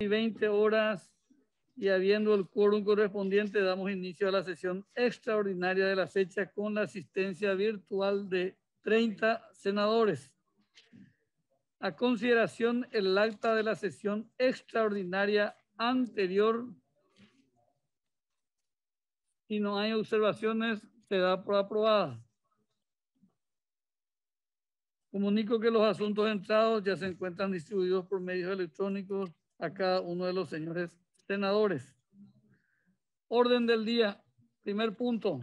20 horas y habiendo el quórum correspondiente, damos inicio a la sesión extraordinaria de la fecha con la asistencia virtual de 30 senadores. A consideración el acta de la sesión extraordinaria anterior. Si no hay observaciones, se da por aprobada. Comunico que los asuntos entrados ya se encuentran distribuidos por medios electrónicos a cada uno de los señores senadores. Orden del día. Primer punto.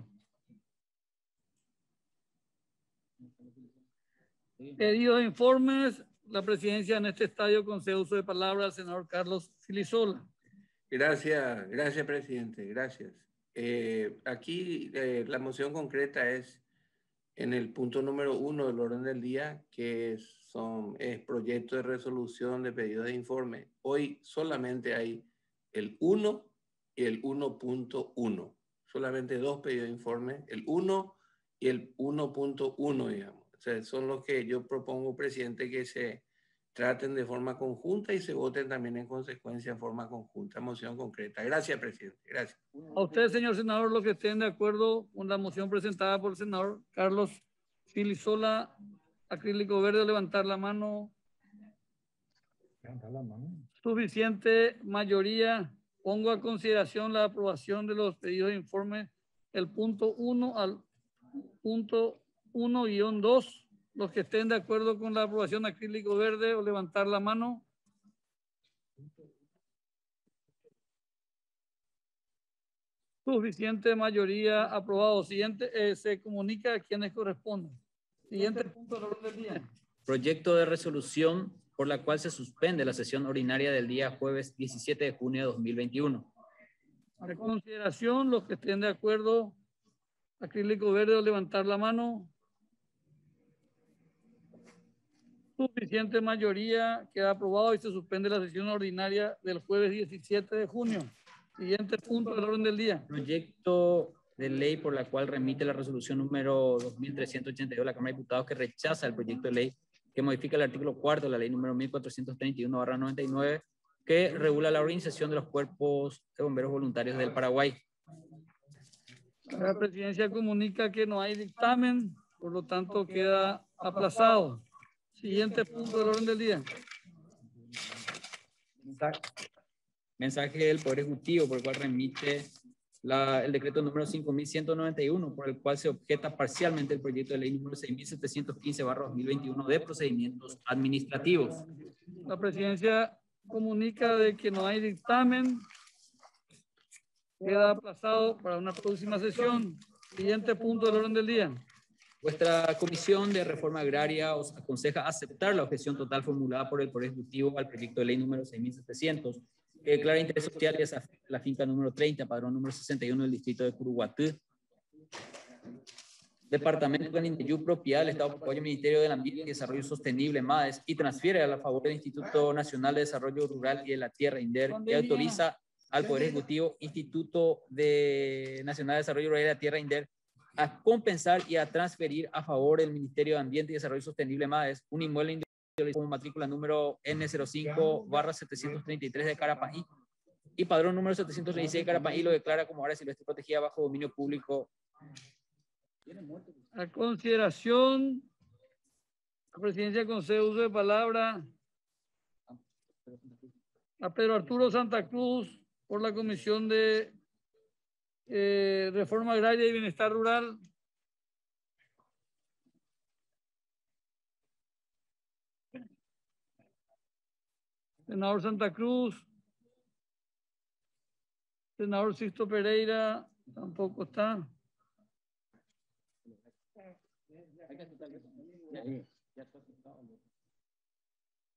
Pedido de informes. La presidencia en este estadio concede uso de palabra al senador Carlos Cilisola. Gracias, presidente. Gracias. Aquí la moción concreta es en el punto número 1 del orden del día, que es proyecto de resolución de pedido de informe. Hoy solamente hay el 1 y el 1.1. Solamente dos pedidos de informe, el 1 y el 1.1, digamos. O sea, son los que yo propongo, presidente, que se traten de forma conjunta y se voten también en consecuencia en forma conjunta. Moción concreta. Gracias, presidente. Gracias. A usted, señor senador, los que estén de acuerdo con la moción presentada por el senador Carlos Cilisola, acrílico verde, levantar la mano. Suficiente mayoría. Pongo a consideración la aprobación de los pedidos de informe, el punto 1 al punto 1-2. Los que estén de acuerdo con la aprobación acrílico verde o levantar la mano. Suficiente mayoría aprobado. Siguiente, se comunica a quienes corresponden. Siguiente punto del orden del día. Proyecto de resolución por la cual se suspende la sesión ordinaria del día jueves 17 de junio de 2021. A consideración, los que estén de acuerdo, acrílico verde o levantar la mano. Suficiente mayoría, queda aprobado y se suspende la sesión ordinaria del jueves 17 de junio. Siguiente punto del orden del día. Proyecto de ley por la cual remite la resolución número 2382 de la Cámara de Diputados que rechaza el proyecto de ley que modifica el artículo 4 de la ley número 1431/99 que regula la organización de los cuerpos de bomberos voluntarios del Paraguay. La presidencia comunica que no hay dictamen, por lo tanto queda aplazado. Siguiente punto del orden del día. Mensaje del Poder Ejecutivo por el cual remite el decreto número 5191 por el cual se objeta parcialmente el proyecto de ley número 6715/2021 de procedimientos administrativos. La presidencia comunica de que no hay dictamen. Queda aplazado para una próxima sesión. Siguiente punto del orden del día. Vuestra Comisión de Reforma Agraria os aconseja aceptar la objeción total formulada por el Poder Ejecutivo al proyecto de ley número 6700 que declara interés social y desafía la finca número 30, padrón número 61 del distrito de Curuguatú, departamento de Ninteyú, propiedad del Estado Paraguayo, Ministerio del Ambiente y Desarrollo Sostenible, MADES, y transfiere a favor del Instituto Nacional de Desarrollo Rural y de la Tierra, INDER, y autoriza al Poder Ejecutivo, Instituto Nacional de Desarrollo Rural y de la Tierra, INDER, a compensar y a transferir a favor del Ministerio de Ambiente y Desarrollo Sostenible, MADES, un inmueble como matrícula número N05/733 de Carapaí y padrón número 736 de Carapaí, lo declara como área silvestre protegida bajo dominio público. A consideración, la presidencia concede uso de palabra a Pedro Arturo Santa Cruz por la Comisión de Reforma Agraria y Bienestar Rural. Senador Santa Cruz. Senador Sisto Pereira tampoco está.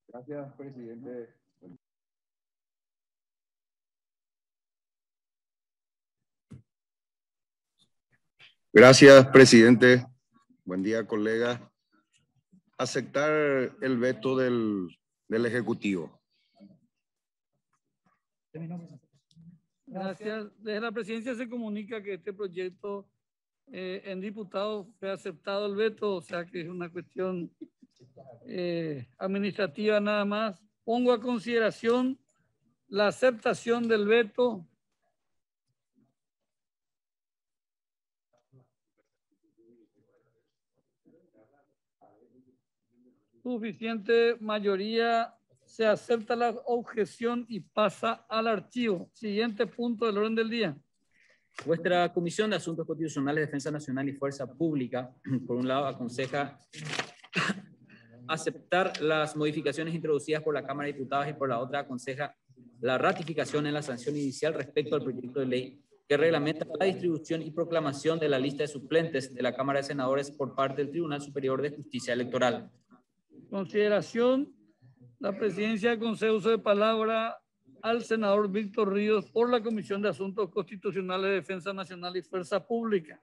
Gracias, presidente. Gracias, presidente. Buen día, colegas. Aceptar el veto del Ejecutivo. Gracias. Desde la presidencia se comunica que este proyecto en diputados fue aceptado el veto, o sea que es una cuestión administrativa nada más. Pongo a consideración la aceptación del veto. Suficiente mayoría, se acepta la objeción y pasa al archivo. Siguiente punto del orden del día. Vuestra Comisión de Asuntos Constitucionales, Defensa Nacional y Fuerza Pública, por un lado, aconseja aceptar las modificaciones introducidas por la Cámara de Diputados y por la otra aconseja la ratificación en la sanción inicial respecto al proyecto de ley que reglamenta la distribución y proclamación de la lista de suplentes de la Cámara de Senadores por parte del Tribunal Superior de Justicia Electoral. Consideración. La presidencia concede uso de palabra al senador Víctor Ríos por la Comisión de Asuntos Constitucionales, Defensa Nacional y Fuerza Pública.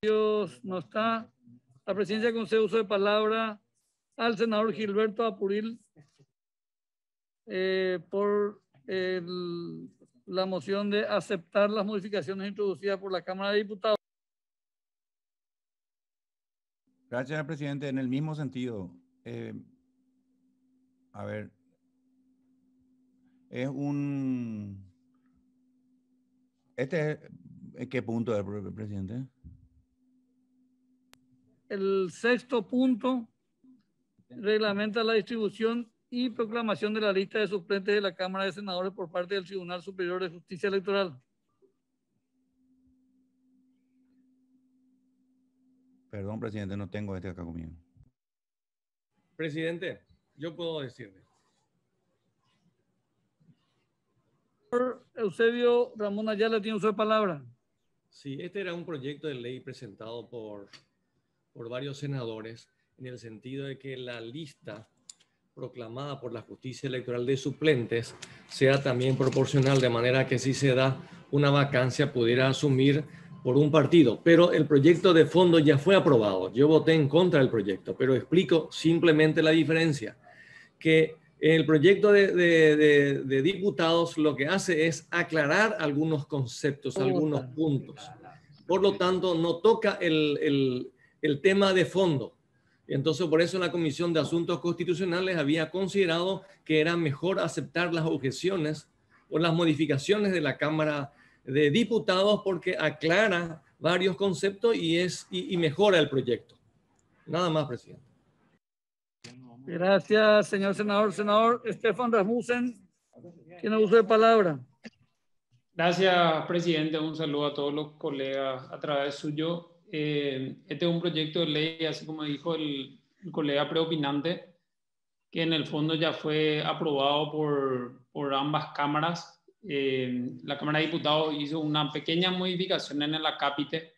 Dios no está. La presidencia concede uso de palabra al senador Gilberto Apuril por la moción de aceptar las modificaciones introducidas por la Cámara de Diputados. Gracias, presidente. En el mismo sentido, a ver, es un... ¿Qué punto es, presidente? El sexto punto reglamenta la distribución y proclamación de la lista de suplentes de la Cámara de Senadores por parte del Tribunal Superior de Justicia Electoral. Perdón, presidente, no tengo este acá conmigo. Presidente, yo puedo decirle. Eusebio Ramón Ayala tiene uso de palabra. Sí, este era un proyecto de ley presentado por varios senadores en el sentido de que la lista proclamada por la justicia electoral de suplentes sea también proporcional, de manera que si se da una vacancia pudiera asumir por un partido. Pero el proyecto de fondo ya fue aprobado. Yo voté en contra del proyecto, pero explico simplemente la diferencia. Que el proyecto de diputados lo que hace es aclarar algunos conceptos, algunos puntos. Por lo tanto, no toca el tema de fondo. Entonces, por eso la Comisión de Asuntos Constitucionales había considerado que era mejor aceptar las objeciones o las modificaciones de la Cámara de Diputados porque aclara varios conceptos y mejora el proyecto. Nada más, presidente. Gracias, señor senador. Senador Stefan Rasmussen, tiene uso de palabra. Gracias, presidente. Un saludo a todos los colegas a través suyo. Este es un proyecto de ley, así como dijo el colega preopinante, que en el fondo ya fue aprobado por ambas cámaras. La Cámara de Diputados hizo una pequeña modificación en el acápite.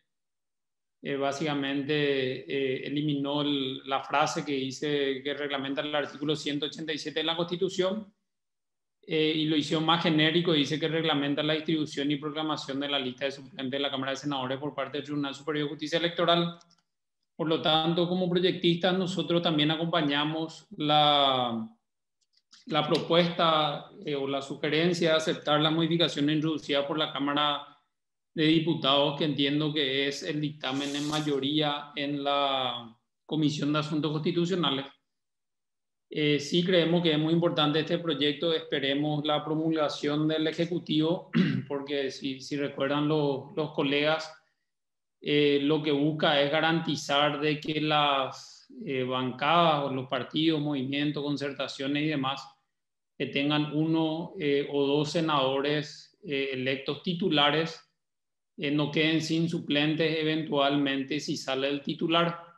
Básicamente eliminó la frase que dice que reglamenta el artículo 187 de la Constitución y lo hizo más genérico. Dice que reglamenta la distribución y proclamación de la lista de suplentes de la Cámara de Senadores por parte del Tribunal Superior de Justicia Electoral. Por lo tanto, como proyectistas, nosotros también acompañamos la propuesta o la sugerencia de aceptar la modificación introducida por la Cámara de Diputados, que entiendo que es el dictamen en mayoría en la Comisión de Asuntos Constitucionales. Sí creemos que es muy importante este proyecto. Esperemos la promulgación del Ejecutivo, porque si recuerdan los colegas, lo que busca es garantizar de que las bancadas o los partidos, movimientos, concertaciones y demás que tengan uno o dos senadores electos titulares no queden sin suplentes eventualmente si sale el titular.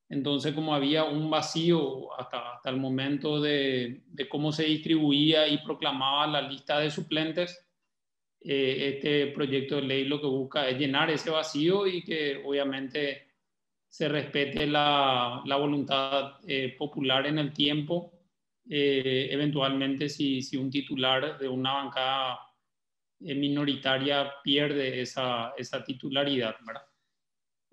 Entonces, como había un vacío hasta el momento de cómo se distribuía y proclamaba la lista de suplentes, este proyecto de ley lo que busca es llenar ese vacío y que obviamente se respete la voluntad popular en el tiempo. Eventualmente, si un titular de una bancada minoritaria pierde esa titularidad, ¿verdad?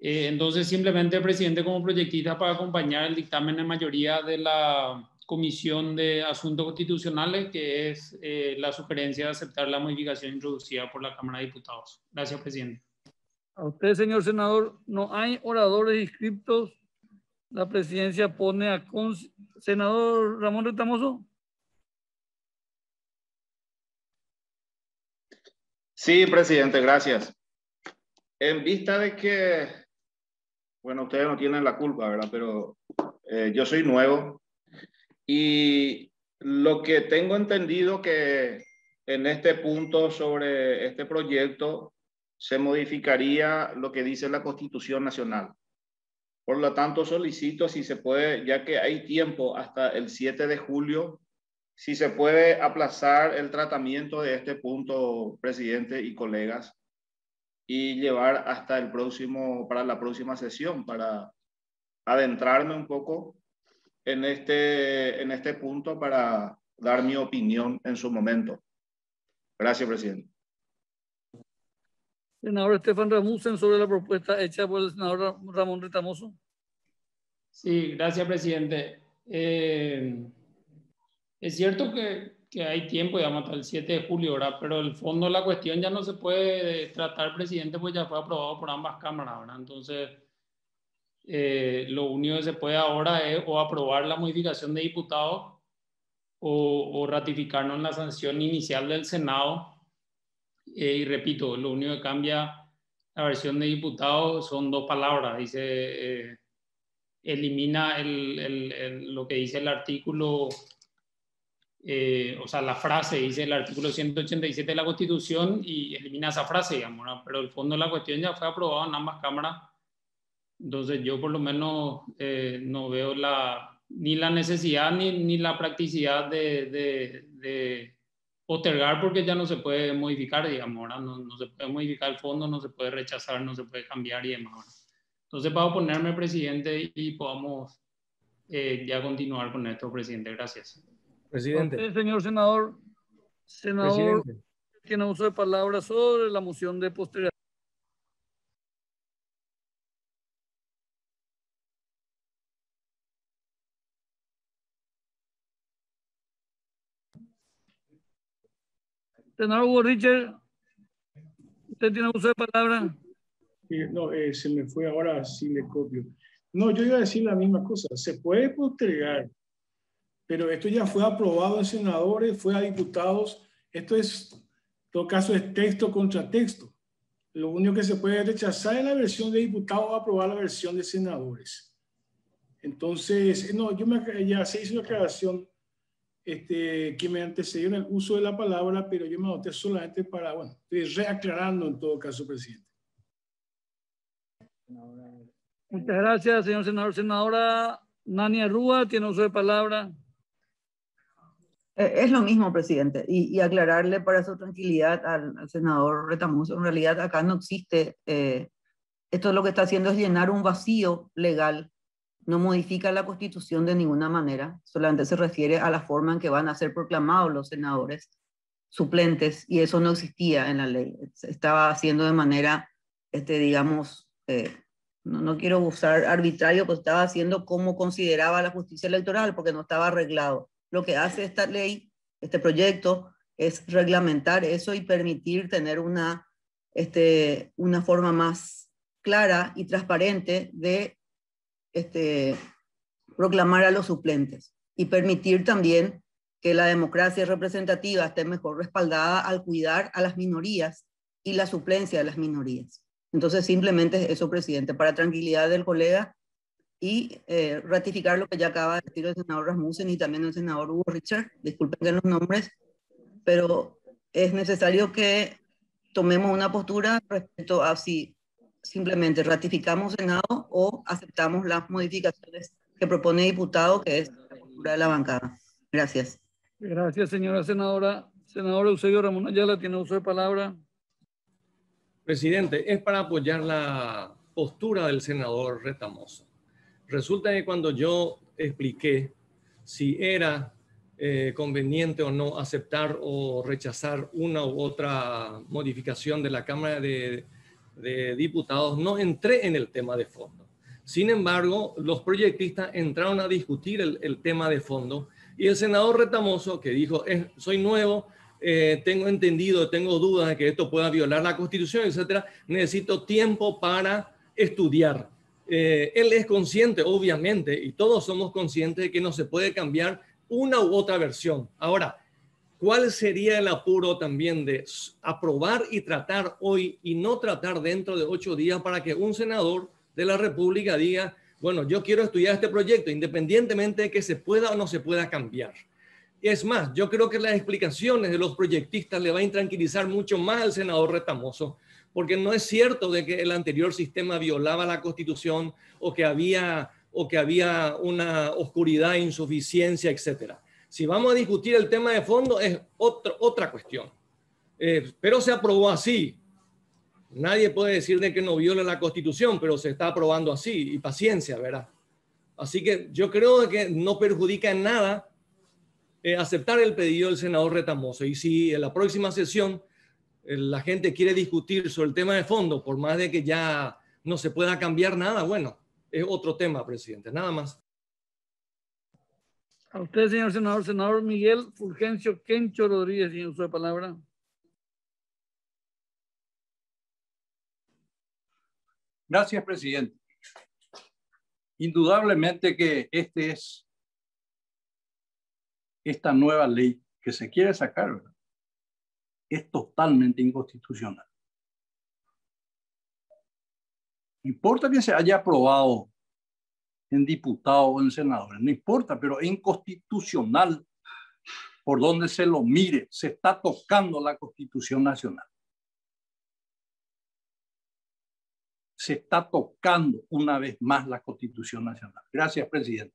Entonces, simplemente, presidente, como proyectista, para acompañar el dictamen en mayoría de la Comisión de Asuntos Constitucionales, que es la sugerencia de aceptar la modificación introducida por la Cámara de Diputados. Gracias, presidente. A usted, señor senador, no hay oradores inscritos. La presidencia pone a senador Ramón Retamoso. Sí, presidente, gracias. En vista de que, bueno, ustedes no tienen la culpa, ¿verdad? Pero yo soy nuevo y lo que tengo entendido que en este punto sobre este proyecto se modificaría lo que dice la Constitución Nacional. Por lo tanto, solicito si se puede, ya que hay tiempo hasta el 7 de julio, si se puede aplazar el tratamiento de este punto, presidente y colegas, y llevar hasta el próximo, para la próxima sesión, para adentrarme un poco en este punto para dar mi opinión en su momento. Gracias, presidente. Senador Estefan Ramusen, sobre la propuesta hecha por el senador Ramón Retamoso. Sí, gracias, presidente. Es cierto que hay tiempo, digamos, hasta el 7 de julio, ¿verdad? Pero el fondo de la cuestión ya no se puede tratar, presidente, pues ya fue aprobado por ambas cámaras, ¿verdad? Entonces, lo único que se puede ahora es o aprobar la modificación de diputados o ratificarnos en la sanción inicial del Senado. Y repito, lo único que cambia la versión de diputados son dos palabras. Dice, elimina lo que dice el artículo, o sea, la frase dice el artículo 187 de la Constitución y elimina esa frase, digamos, ¿no? Pero el fondo de la cuestión ya fue aprobado en ambas cámaras. Entonces yo por lo menos no veo ni la necesidad ni la practicidad de postergar, porque ya no se puede modificar, digamos, no se puede modificar el fondo, no se puede rechazar, no se puede cambiar y demás, ¿verdad? Entonces, para oponerme, presidente, y podamos ya continuar con esto, presidente. Gracias. Presidente. Usted, señor senador, Presidente. tiene uso de palabra sobre la moción de postergación. Senador Hugo Richard, usted tiene uso de palabra. No, se me fue ahora, sí le copio. No, yo iba a decir la misma cosa. Se puede postergar, pero esto ya fue aprobado en senadores, fue a diputados. Esto es, en todo caso, es texto contra texto. Lo único que se puede rechazar es la versión de diputados o aprobar la versión de senadores. Entonces, no, ya se hizo una aclaración que me antecedió en el uso de la palabra, pero yo me anoté solamente para, bueno, estoy reaclarando en todo caso, presidente. Muchas gracias, señor senador. Senadora Nania Rúa, tiene uso de palabra. Es lo mismo, presidente, y aclararle para su tranquilidad al senador Retamoso, en realidad acá no existe, esto lo que está haciendo es llenar un vacío legal, no modifica la Constitución de ninguna manera, solamente se refiere a la forma en que van a ser proclamados los senadores suplentes, y eso no existía en la ley, se estaba haciendo de manera, digamos, no quiero usar arbitrario, pues estaba haciendo como consideraba la justicia electoral, porque no estaba arreglado. Lo que hace esta ley, este proyecto, es reglamentar eso y permitir tener una forma más clara y transparente de proclamar a los suplentes y permitir también que la democracia representativa esté mejor respaldada al cuidar a las minorías y la suplencia de las minorías. Entonces, simplemente eso, presidente, para tranquilidad del colega y ratificar lo que ya acaba de decir el senador Rasmussen y también el senador Hugo Richard. Disculpen que los nombres, pero es necesario que tomemos una postura respecto a si simplemente ratificamos Senado o aceptamos las modificaciones que propone el diputado, que es la postura de la bancada. Gracias. Gracias, señora senadora. Senador Eusebio Ramón Ayala, tiene uso de palabra. Presidente, es para apoyar la postura del senador Retamoso. Resulta que cuando yo expliqué si era conveniente o no aceptar o rechazar una u otra modificación de la Cámara de Diputados, no entré en el tema de fondo. Sin embargo, los proyectistas entraron a discutir el tema de fondo y el senador Retamoso, que dijo, soy nuevo, tengo entendido, tengo dudas de que esto pueda violar la Constitución, etcétera. Necesito tiempo para estudiar. Él es consciente, obviamente, y todos somos conscientes de que no se puede cambiar una u otra versión. Ahora, ¿cuál sería el apuro también de aprobar y tratar hoy y no tratar dentro de 8 días para que un senador de la República diga, bueno, yo quiero estudiar este proyecto independientemente de que se pueda o no se pueda cambiar? Es más, yo creo que las explicaciones de los proyectistas le va a intranquilizar mucho más al senador Retamoso, porque no es cierto de que el anterior sistema violaba la Constitución o que había una oscuridad, insuficiencia, etcétera. Si vamos a discutir el tema de fondo es otra cuestión. Pero se aprobó así. Nadie puede decir de que no viola la Constitución, pero se está aprobando así, y paciencia, ¿verdad? Así que yo creo que no perjudica en nada aceptar el pedido del senador Retamoso. Y si en la próxima sesión la gente quiere discutir sobre el tema de fondo, por más de que ya no se pueda cambiar nada, bueno, es otro tema, presidente, nada más. A usted, señor senador. Senador Miguel Fulgencio Kencho Rodríguez, tiene uso de palabra. Gracias, presidente. Indudablemente que esta nueva ley que se quiere sacar, ¿verdad?, es totalmente inconstitucional. No importa que se haya aprobado en diputados o en senadores, no importa, pero es inconstitucional por donde se lo mire. Se está tocando la Constitución Nacional. Se está tocando una vez más la Constitución Nacional. Gracias, presidente.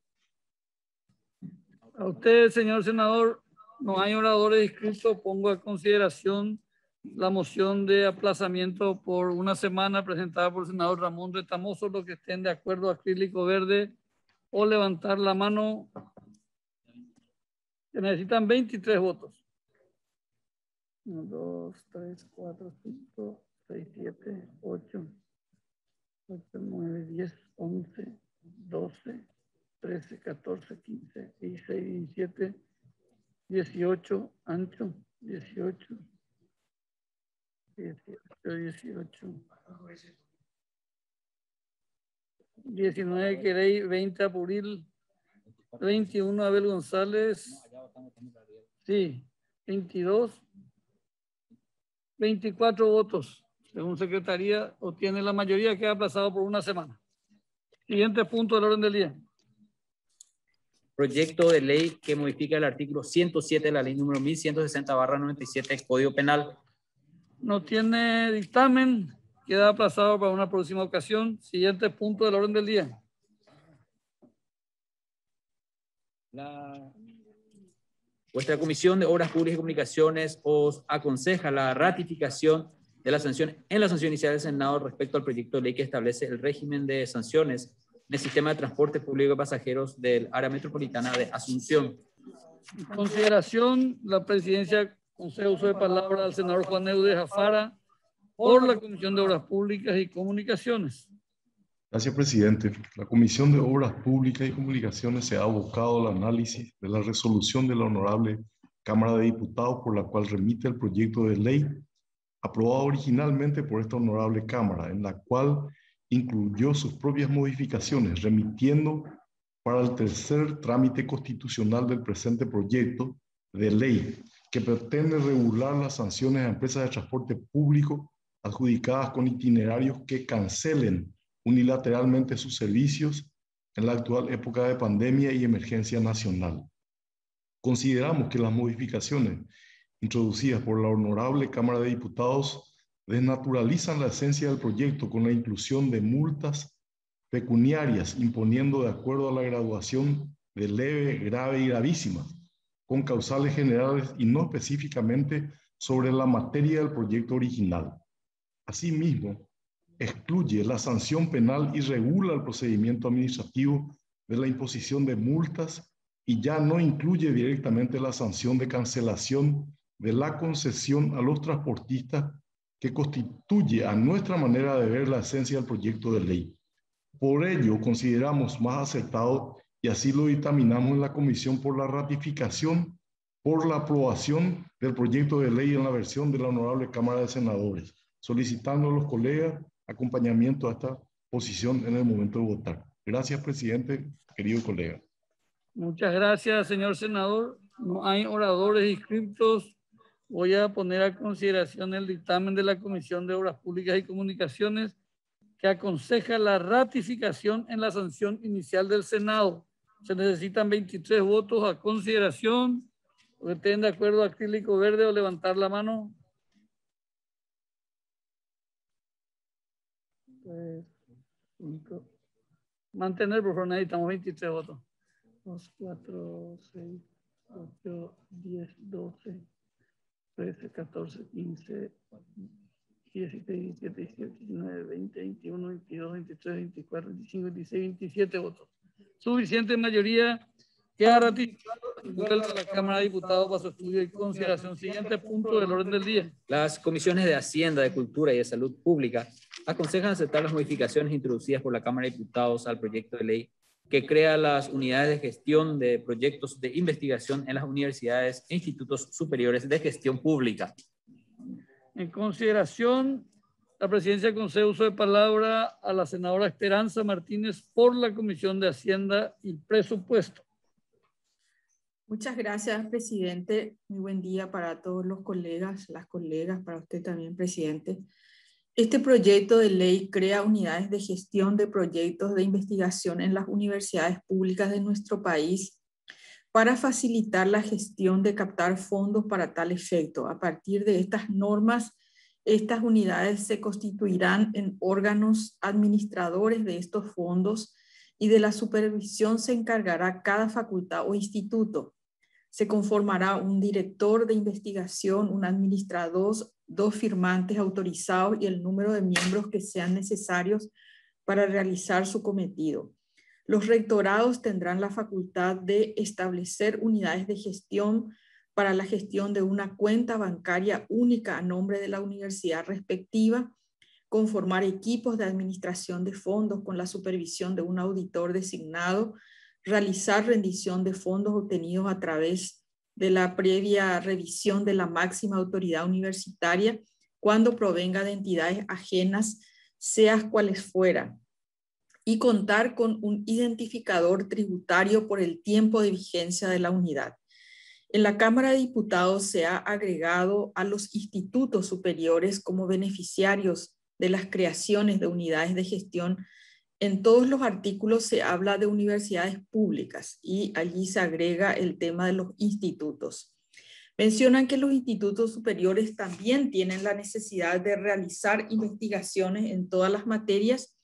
A usted, señor senador. No hay oradores inscritos. Pongo a consideración la moción de aplazamiento por una semana presentada por el senador Ramón Retamoso. Los que estén de acuerdo, acrílico verde o levantar la mano. Se necesitan 23 votos. 1, 2, 3, 4, 5, 6, 7, 8, 9, 10, 11, 12, 13, 14, 15, 16, 17, 18, ancho, 18, 19, Querey, 20, Apuril, 21, Abel González, sí, 22, 24 votos. Según secretaría, obtiene la mayoría, queda aplazado por una semana. Siguiente punto del orden del día. Proyecto de ley que modifica el artículo 107 de la ley número 1160/97 del Código Penal. No tiene dictamen, queda aplazado para una próxima ocasión. Siguiente punto del orden del día. Vuestra Comisión de Obras Públicas y Comunicaciones os aconseja la ratificación de la sanción en la sanción inicial del Senado respecto al proyecto de ley que establece el régimen de sanciones del sistema de transporte público de pasajeros del área metropolitana de Asunción. En consideración, la presidencia concede uso de palabra al senador Juan Eudes Jafara por la Comisión de Obras Públicas y Comunicaciones. Gracias, presidente. La Comisión de Obras Públicas y Comunicaciones se ha abocado al análisis de la resolución de la Honorable Cámara de Diputados por la cual remite el proyecto de ley aprobado originalmente por esta Honorable Cámara, en la cual incluyó sus propias modificaciones, remitiendo para el tercer trámite constitucional del presente proyecto de ley, que pretende regular las sanciones a empresas de transporte público adjudicadas con itinerarios que cancelen unilateralmente sus servicios en la actual época de pandemia y emergencia nacional. Consideramos que las modificaciones introducidas por la Honorable Cámara de Diputados desnaturalizan la esencia del proyecto con la inclusión de multas pecuniarias, imponiendo de acuerdo a la graduación de leve, grave y gravísima, con causales generales y no específicamente sobre la materia del proyecto original. Asimismo, excluye la sanción penal y regula el procedimiento administrativo de la imposición de multas y ya no incluye directamente la sanción de cancelación de la concesión a los transportistas, que constituye a nuestra manera de ver la esencia del proyecto de ley. Por ello, consideramos más acertado, y así lo dictaminamos en la Comisión, por la ratificación por la aprobación del proyecto de ley en la versión de la Honorable Cámara de Senadores, solicitando a los colegas acompañamiento a esta posición en el momento de votar. Gracias, presidente, querido colega. Muchas gracias, señor senador. No hay oradores inscritos. Voy a poner a consideración el dictamen de la Comisión de Obras Públicas y Comunicaciones que aconseja la ratificación en la sanción inicial del Senado. Se necesitan 23 votos a consideración. ¿Estén de acuerdo, acrílico verde o levantar la mano? 3, 5. Mantener, por favor, necesitamos 23 votos. 2, 4, 6, 8, 10, 12, 13, 14, 15, 16, 17, 18, 19, 20, 21, 22, 23, 24, 25, 26, 27 votos. Suficiente mayoría. Queda ratificado y vuelve a la Cámara de Diputados para su estudio y consideración. Siguiente punto del orden del día. Las comisiones de Hacienda, de Cultura y de Salud Pública aconsejan aceptar las modificaciones introducidas por la Cámara de Diputados al proyecto de ley que crea las unidades de gestión de proyectos de investigación en las universidades e institutos superiores de gestión pública. En consideración, la presidencia concede uso de palabra a la senadora Esperanza Martínez por la Comisión de Hacienda y Presupuesto. Muchas gracias, presidente. Muy buen día para todos los colegas, las colegas, para usted también, presidente. Este proyecto de ley crea unidades de gestión de proyectos de investigación en las universidades públicas de nuestro país para facilitar la gestión de captar fondos para tal efecto. A partir de estas normas, estas unidades se constituirán en órganos administradores de estos fondos y de la supervisión se encargará cada facultad o instituto. Se conformará un director de investigación, un administrador, 2 firmantes autorizados y el número de miembros que sean necesarios para realizar su cometido. Los rectorados tendrán la facultad de establecer unidades de gestión para la gestión de una cuenta bancaria única a nombre de la universidad respectiva, conformar equipos de administración de fondos con la supervisión de un auditor designado, realizar rendición de fondos obtenidos a través de la previa revisión de la máxima autoridad universitaria cuando provenga de entidades ajenas, seas cuales fueran, y contar con un identificador tributario por el tiempo de vigencia de la unidad. En la Cámara de Diputados se ha agregado a los institutos superiores como beneficiarios de las creaciones de unidades de gestión. En todos los artículos se habla de universidades públicas y allí se agrega el tema de los institutos. Mencionan que los institutos superiores también tienen la necesidad de realizar investigaciones en todas las materias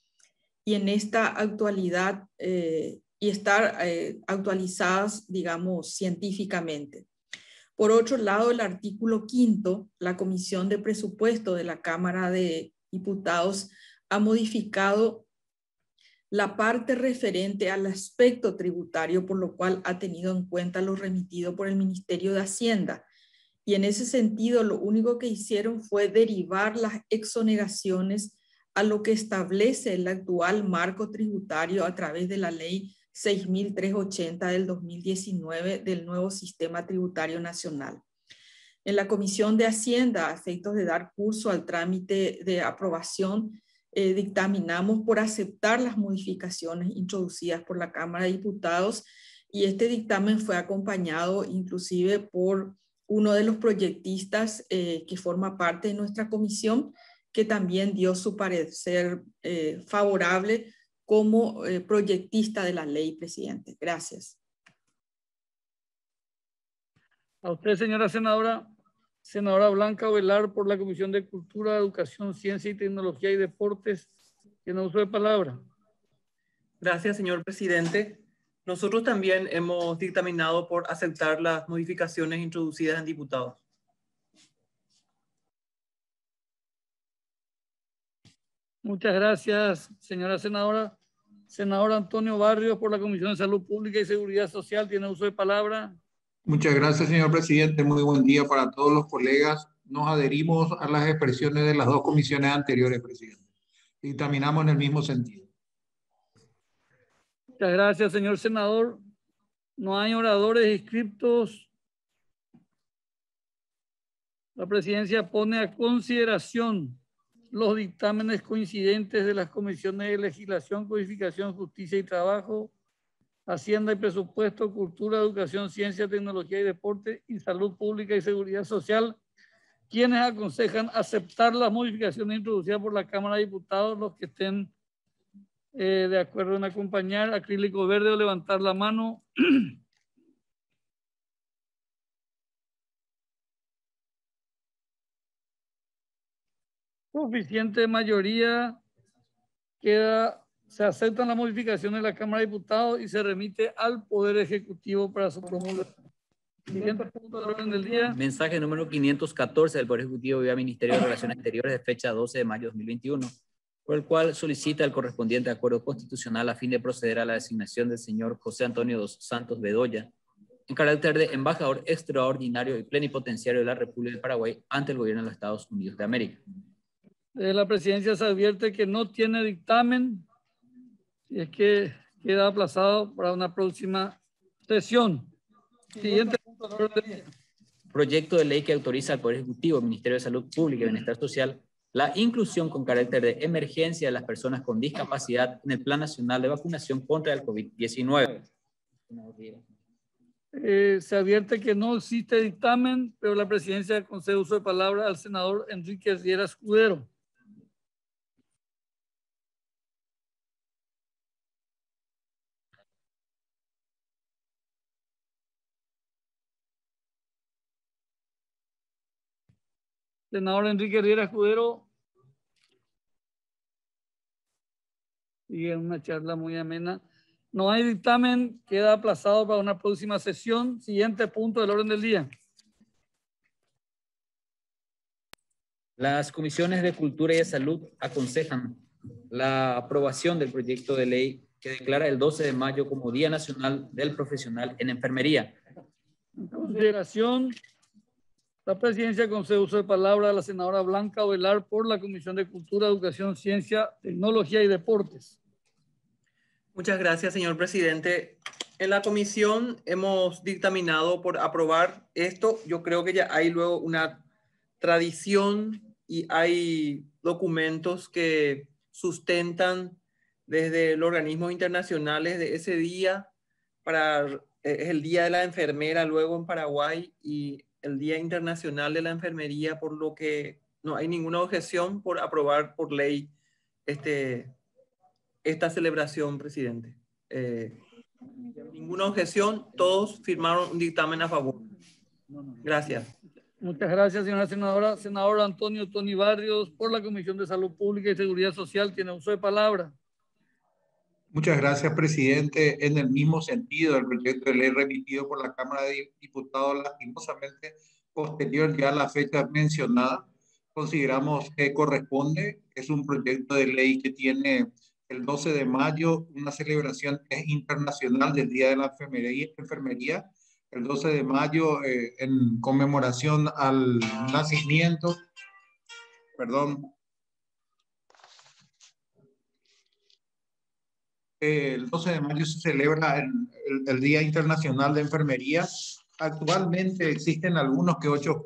y en esta actualidad y estar actualizadas, digamos, científicamente. Por otro lado, el artículo 5, la Comisión de Presupuesto de la Cámara de Diputados ha modificado la parte referente al aspecto tributario, por lo cual ha tenido en cuenta lo remitido por el Ministerio de Hacienda. Y en ese sentido, lo único que hicieron fue derivar las exoneraciones a lo que establece el actual marco tributario a través de la Ley 6.380 del 2019 del nuevo Sistema Tributario Nacional. En la Comisión de Hacienda, a efectos de dar curso al trámite de aprobación, dictaminamos por aceptar las modificaciones introducidas por la Cámara de Diputados y este dictamen fue acompañado inclusive por uno de los proyectistas que forma parte de nuestra comisión, que también dio su parecer favorable como proyectista de la ley, presidente. Gracias. A usted, señora senadora. Senadora Blanca Ovelar, por la Comisión de Cultura, Educación, Ciencia y Tecnología y Deportes. Tiene uso de palabra. Gracias, señor presidente. Nosotros también hemos dictaminado por aceptar las modificaciones introducidas en diputados. Muchas gracias, señora senadora. Senador Antonio Barrios, por la Comisión de Salud Pública y Seguridad Social. Tiene uso de palabra. Muchas gracias, señor presidente. Muy buen día para todos los colegas. Nos adherimos a las expresiones de las 2 comisiones anteriores, presidente. Dictaminamos en el mismo sentido. Muchas gracias, señor senador. No hay oradores inscritos. La presidencia pone a consideración los dictámenes coincidentes de las comisiones de legislación, codificación, justicia y trabajo, Hacienda y presupuesto, cultura, educación, ciencia, tecnología y deporte, y salud pública y seguridad social, quienes aconsejan aceptar las modificaciones introducidas por la Cámara de Diputados. Los que estén de acuerdo en acompañar, acrílico verde o levantar la mano. Suficiente mayoría, se aceptan las modificaciones de la Cámara de Diputados y se remite al Poder Ejecutivo para su promulgación. Siguiente punto del orden del día. Mensaje número 514 del Poder Ejecutivo vía Ministerio de Relaciones Exteriores de fecha 12 de mayo de 2021, por el cual solicita el correspondiente acuerdo constitucional a fin de proceder a la designación del señor José Antonio dos Santos Bedoya en carácter de embajador extraordinario y plenipotenciario de la República del Paraguay ante el gobierno de los Estados Unidos de América. La presidencia se advierte que no tiene dictamen y es que queda aplazado para una próxima sesión. Siguiente punto del orden del día. Proyecto de ley que autoriza al Poder Ejecutivo, Ministerio de Salud Pública y Bienestar Social, la inclusión con carácter de emergencia de las personas con discapacidad en el Plan Nacional de Vacunación contra el COVID-19. Se advierte que no existe dictamen, pero la presidencia concede uso de palabra al senador Enrique Riera Escudero. Senador Enrique Riera Escudero. Sigue una charla muy amena. No hay dictamen, queda aplazado para una próxima sesión. Siguiente punto del orden del día. Las comisiones de Cultura y de Salud aconsejan la aprobación del proyecto de ley que declara el 12 de mayo como Día Nacional del Profesional en Enfermería. En consideración, la presidencia concede uso de palabra a la senadora Blanca Ovelar por la Comisión de Cultura, Educación, Ciencia, Tecnología y Deportes. Muchas gracias, señor presidente. En la comisión hemos dictaminado por aprobar esto. Yo creo que ya hay luego una tradición y hay documentos que sustentan desde los organismos internacionales de ese día. Es el Día de la Enfermera luego en Paraguay y el Día Internacional de la Enfermería, por lo que no hay ninguna objeción por aprobar por ley esta celebración, presidente. Ninguna objeción, todos firmaron un dictamen a favor. Gracias. Muchas gracias, señora senadora. Senador Antonio Tony Barrios, por la Comisión de Salud Pública y Seguridad Social, tiene uso de palabra. Muchas gracias, presidente. En el mismo sentido, el proyecto de ley remitido por la Cámara de Diputados, lastimosamente posterior ya a la fecha mencionada, consideramos que corresponde. Es un proyecto de ley que tiene el 12 de mayo una celebración internacional del Día de la Enfermería. El 12 de mayo en conmemoración al nacimiento, el 12 de mayo se celebra el Día Internacional de Enfermería. Actualmente existen algunos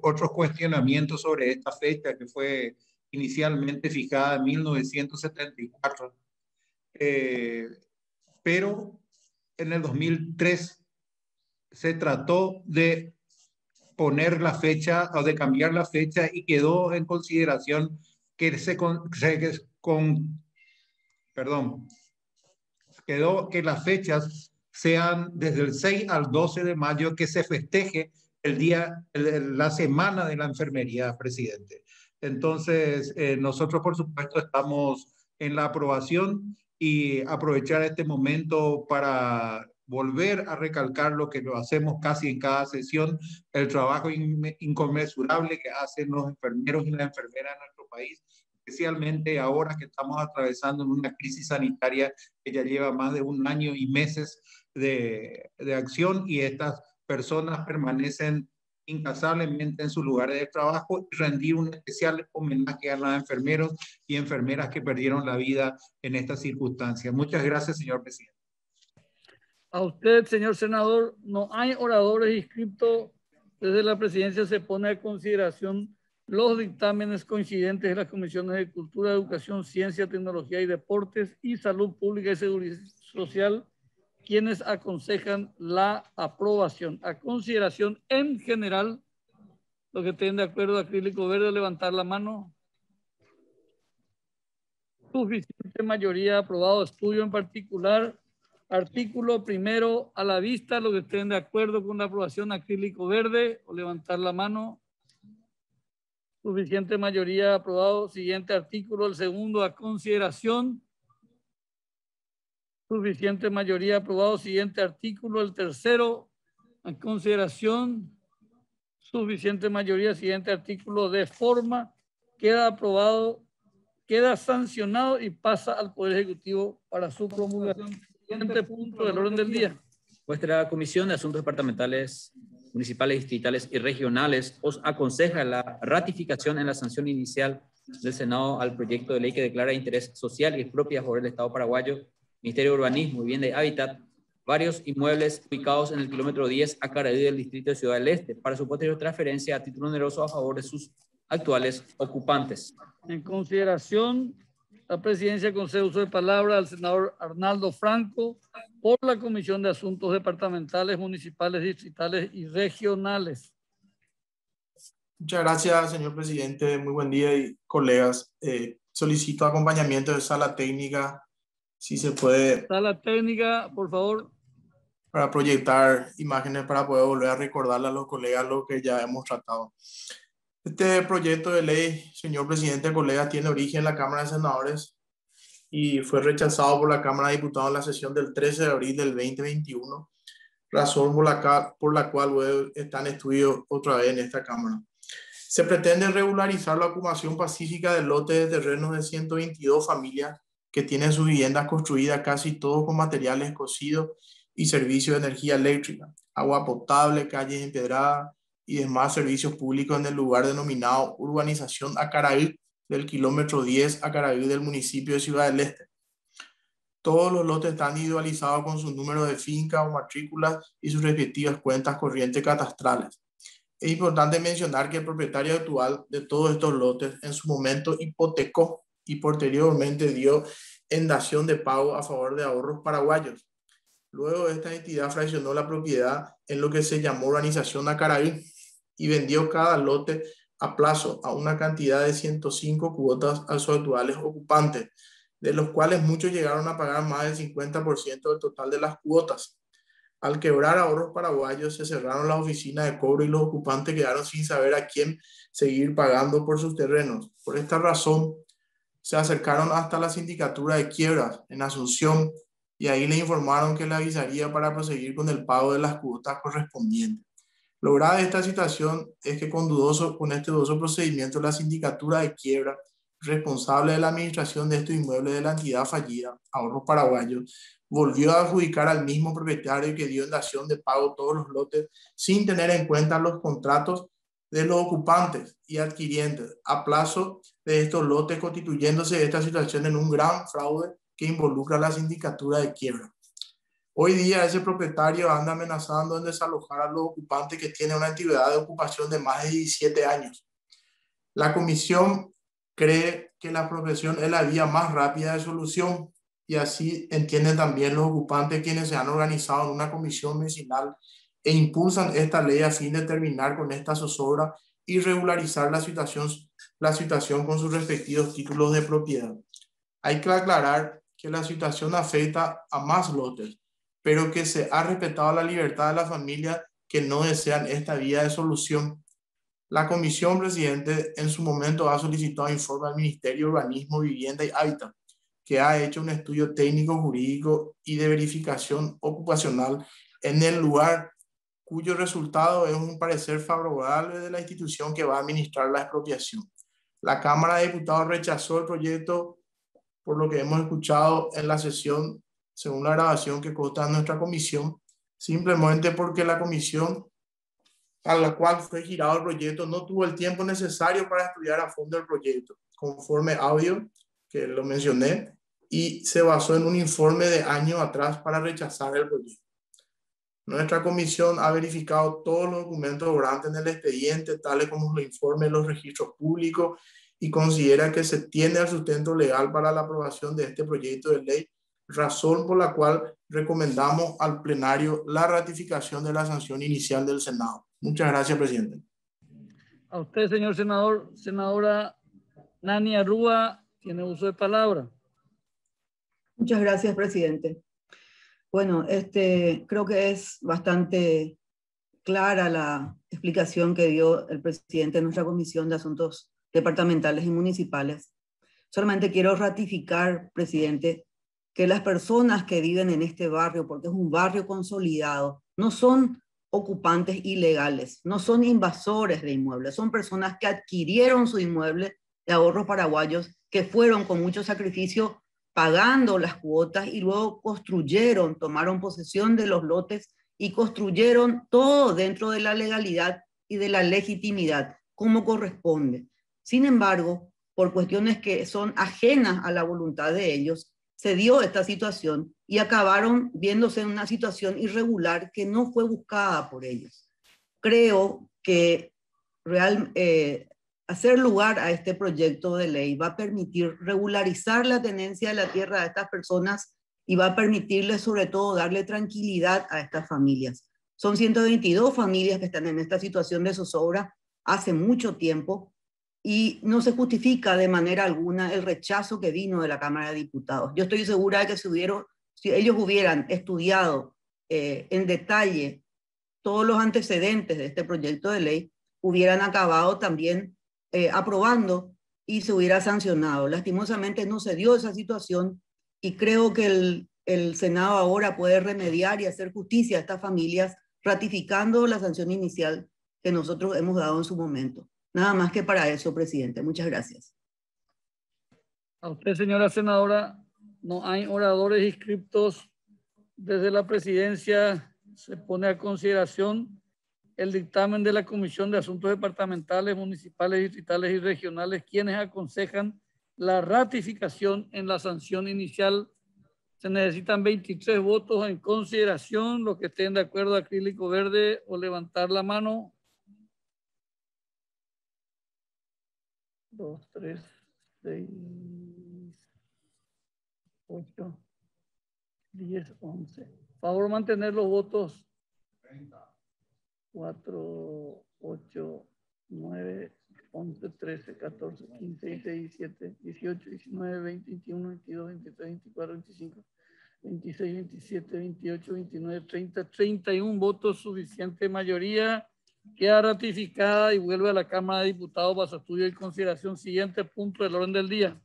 otros cuestionamientos sobre esta fecha que fue inicialmente fijada en 1974. Pero en el 2003 se trató de poner la fecha o de cambiar la fecha y quedó en consideración quedó que las fechas sean desde el 6 al 12 de mayo, que se festeje la semana de la enfermería, presidente. Entonces, nosotros, por supuesto, estamos en la aprobación y aprovechar este momento para volver a recalcar lo que lo hacemos casi en cada sesión, el trabajo inconmensurable que hacen los enfermeros y las enfermeras en nuestro país, especialmente ahora que estamos atravesando una crisis sanitaria que ya lleva más de un año y meses de acción, y estas personas permanecen incansablemente en sus lugares de trabajo, y rendir un especial homenaje a los enfermeros y enfermeras que perdieron la vida en estas circunstancias. Muchas gracias, señor presidente. A usted, señor senador, no hay oradores inscritos. Desde la presidencia se pone a consideración los dictámenes coincidentes de las comisiones de Cultura, Educación, Ciencia, Tecnología y Deportes y Salud Pública y Seguridad Social, quienes aconsejan la aprobación. A consideración en general, los que estén de acuerdo, acrílico verde, levantar la mano. Suficiente mayoría aprobado. Estudio en particular. Artículo primero a la vista, los que estén de acuerdo con la aprobación, acrílico verde o levantar la mano. Suficiente mayoría aprobado. Siguiente artículo, el segundo a consideración. Suficiente mayoría aprobado. Siguiente artículo, el tercero a consideración. Suficiente mayoría. Siguiente artículo de forma. Queda aprobado, queda sancionado y pasa al Poder Ejecutivo para su promulgación. Siguiente punto del orden del día. Vuestra Comisión de Asuntos Departamentales, Municipales, Distritales y Regionales os aconseja la ratificación en la sanción inicial del Senado al proyecto de ley que declara interés social y propia a favor del Estado paraguayo, Ministerio de Urbanismo, Vivienda y Hábitat, varios inmuebles ubicados en el kilómetro 10 a Caraí del distrito de Ciudad del Este, para su posterior transferencia a título oneroso a favor de sus actuales ocupantes. En consideración, la presidencia concede uso de palabra al senador Arnaldo Franco por la Comisión de Asuntos Departamentales, Municipales, Distritales y Regionales. Muchas gracias, señor presidente. Muy buen día, y colegas. Solicito acompañamiento de sala técnica, si se puede. Sala técnica, por favor. Para proyectar imágenes para poder volver a recordarle a los colegas lo que ya hemos tratado. Este proyecto de ley, señor presidente, colegas, tiene origen en la Cámara de Senadores y fue rechazado por la Cámara de Diputados en la sesión del 13 de abril del 2021, razón por la cual está en estudio otra vez en esta Cámara. Se pretende regularizar la ocupación pacífica del lote de terrenos de 122 familias que tienen sus viviendas construidas casi todos con materiales cocidos y servicios de energía eléctrica, agua potable, calles empedradas y demás servicios públicos en el lugar denominado Urbanización Acaraí, del kilómetro 10 Acaraí del municipio de Ciudad del Este. Todos los lotes están individualizados con su número de finca o matrículas y sus respectivas cuentas corrientes catastrales. Es importante mencionar que el propietario actual de todos estos lotes en su momento hipotecó y posteriormente dio en dación de pago a favor de Ahorros Paraguayos. Luego esta entidad fraccionó la propiedad en lo que se llamó Urbanización Acaraí y vendió cada lote a plazo a una cantidad de 105 cuotas a sus actuales ocupantes, de los cuales muchos llegaron a pagar más del 50% del total de las cuotas. Al quebrar Ahorros Paraguayos, se cerraron las oficinas de cobro y los ocupantes quedaron sin saber a quién seguir pagando por sus terrenos. Por esta razón, se acercaron hasta la Sindicatura de Quiebras en Asunción y ahí le informaron que le avisaría para proseguir con el pago de las cuotas correspondientes. Lograda esta situación es que con este dudoso procedimiento, la Sindicatura de Quiebra, responsable de la administración de estos inmuebles de la entidad fallida, Ahorros Paraguayos, volvió a adjudicar al mismo propietario que dio en dación de pago todos los lotes sin tener en cuenta los contratos de los ocupantes y adquirientes a plazo de estos lotes, constituyéndose esta situación en un gran fraude que involucra a la Sindicatura de Quiebra. Hoy día ese propietario anda amenazando en desalojar a los ocupantes que tienen una antigüedad de ocupación de más de 17 años. La comisión cree que la profesión es la vía más rápida de solución y así entienden también los ocupantes, quienes se han organizado en una comisión vecinal e impulsan esta ley a fin de terminar con esta zozobra y regularizar la situación con sus respectivos títulos de propiedad. Hay que aclarar que la situación afecta a más lotes, pero que se ha respetado la libertad de las familias que no desean esta vía de solución. La comisión, presidente, en su momento ha solicitado informe al Ministerio de Urbanismo, Vivienda y Hábitat, que ha hecho un estudio técnico, jurídico y de verificación ocupacional en el lugar, cuyo resultado es un parecer favorable de la institución que va a administrar la expropiación. La Cámara de Diputados rechazó el proyecto, por lo que hemos escuchado en la sesión, según la grabación que consta en nuestra comisión, simplemente porque la comisión a la cual fue girado el proyecto no tuvo el tiempo necesario para estudiar a fondo el proyecto, conforme audio, que lo mencioné, y se basó en un informe de años atrás para rechazar el proyecto. Nuestra comisión ha verificado todos los documentos obrantes en el expediente, tales como los informes de los registros públicos, y considera que se tiene el sustento legal para la aprobación de este proyecto de ley, razón por la cual recomendamos al plenario la ratificación de la sanción inicial del Senado. Muchas gracias, presidente. A usted, señor senador. Senadora Nani Arrúa, tiene uso de palabra. Muchas gracias, presidente. Bueno, creo que es bastante clara la explicación que dio el presidente de nuestra Comisión de Asuntos Departamentales y Municipales. Solamente quiero ratificar, presidente, que las personas que viven en este barrio, porque es un barrio consolidado, no son ocupantes ilegales, no son invasores de inmuebles, son personas que adquirieron su inmueble de ahorros paraguayos, que fueron con mucho sacrificio pagando las cuotas y luego construyeron, tomaron posesión de los lotes y construyeron todo dentro de la legalidad y de la legitimidad, como corresponde. Sin embargo, por cuestiones que son ajenas a la voluntad de ellos, se dio esta situación y acabaron viéndose en una situación irregular que no fue buscada por ellos. Creo que hacer lugar a este proyecto de ley va a permitir regularizar la tenencia de la tierra de estas personas y va a permitirles sobre todo darle tranquilidad a estas familias. Son 122 familias que están en esta situación de zozobra hace mucho tiempo y no se justifica de manera alguna el rechazo que vino de la Cámara de Diputados. Yo estoy segura de que si ellos hubieran estudiado en detalle todos los antecedentes de este proyecto de ley, hubieran acabado también aprobando y se hubiera sancionado. Lastimosamente no se dio esa situación y creo que el Senado ahora puede remediar y hacer justicia a estas familias ratificando la sanción inicial que nosotros hemos dado en su momento. Nada más que para eso, presidente. Muchas gracias. A usted, señora senadora. No hay oradores inscriptos. Desde la presidencia se pone a consideración el dictamen de la Comisión de Asuntos Departamentales, Municipales, Distritales y Regionales, quienes aconsejan la ratificación en la sanción inicial. Se necesitan 23 votos en consideración. Los que estén de acuerdo, acrílico verde o levantar la mano. 2, 3, 6, 8, 10, 11. Por favor, mantener los votos. 4, 8, 9, 11, 13, 14, 15, 16, 17, 18, 19, 20, 21, 22, 23, 24, 25, 26, 27, 28, 29, 30, 31 votos, suficiente mayoría. Queda ratificada y vuelve a la Cámara de Diputados para su estudio y consideración. Siguiente punto del orden del día.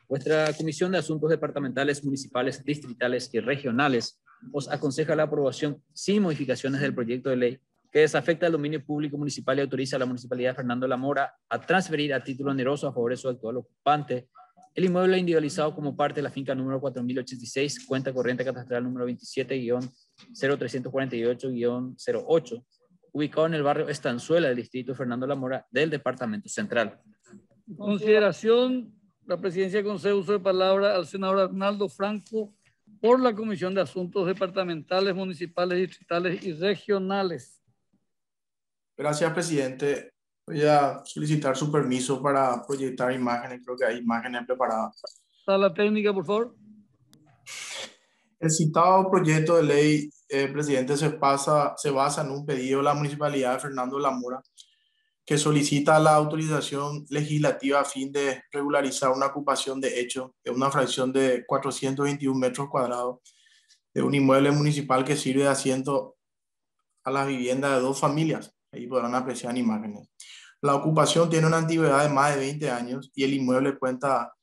Vuestra Comisión de Asuntos Departamentales, Municipales, Distritales y Regionales os aconseja la aprobación sin modificaciones del proyecto de ley que desafecta el dominio público municipal y autoriza a la Municipalidad de Fernando La Mora a transferir a título oneroso a favor de su actual ocupante el inmueble individualizado como parte de la finca número 4086, cuenta corriente catastral número 27-0348-08, ubicado en el barrio Estanzuela del distrito Fernando La Mora del Departamento Central. En consideración, la presidencia concede uso de palabra al senador Arnaldo Franco por la Comisión de Asuntos Departamentales, Municipales, Distritales y Regionales. Gracias, presidente. Voy a solicitar su permiso para proyectar imágenes. Creo que hay imágenes preparadas. Sala técnica, por favor. El citado proyecto de ley, presidente, se basa en un pedido de la Municipalidad de Fernando La Mora que solicita la autorización legislativa a fin de regularizar una ocupación de hecho de una fracción de 421 metros cuadrados de un inmueble municipal que sirve de asiento a las viviendas de 2 familias. Ahí podrán apreciar imágenes. La ocupación tiene una antigüedad de más de 20 años y el inmueble cuenta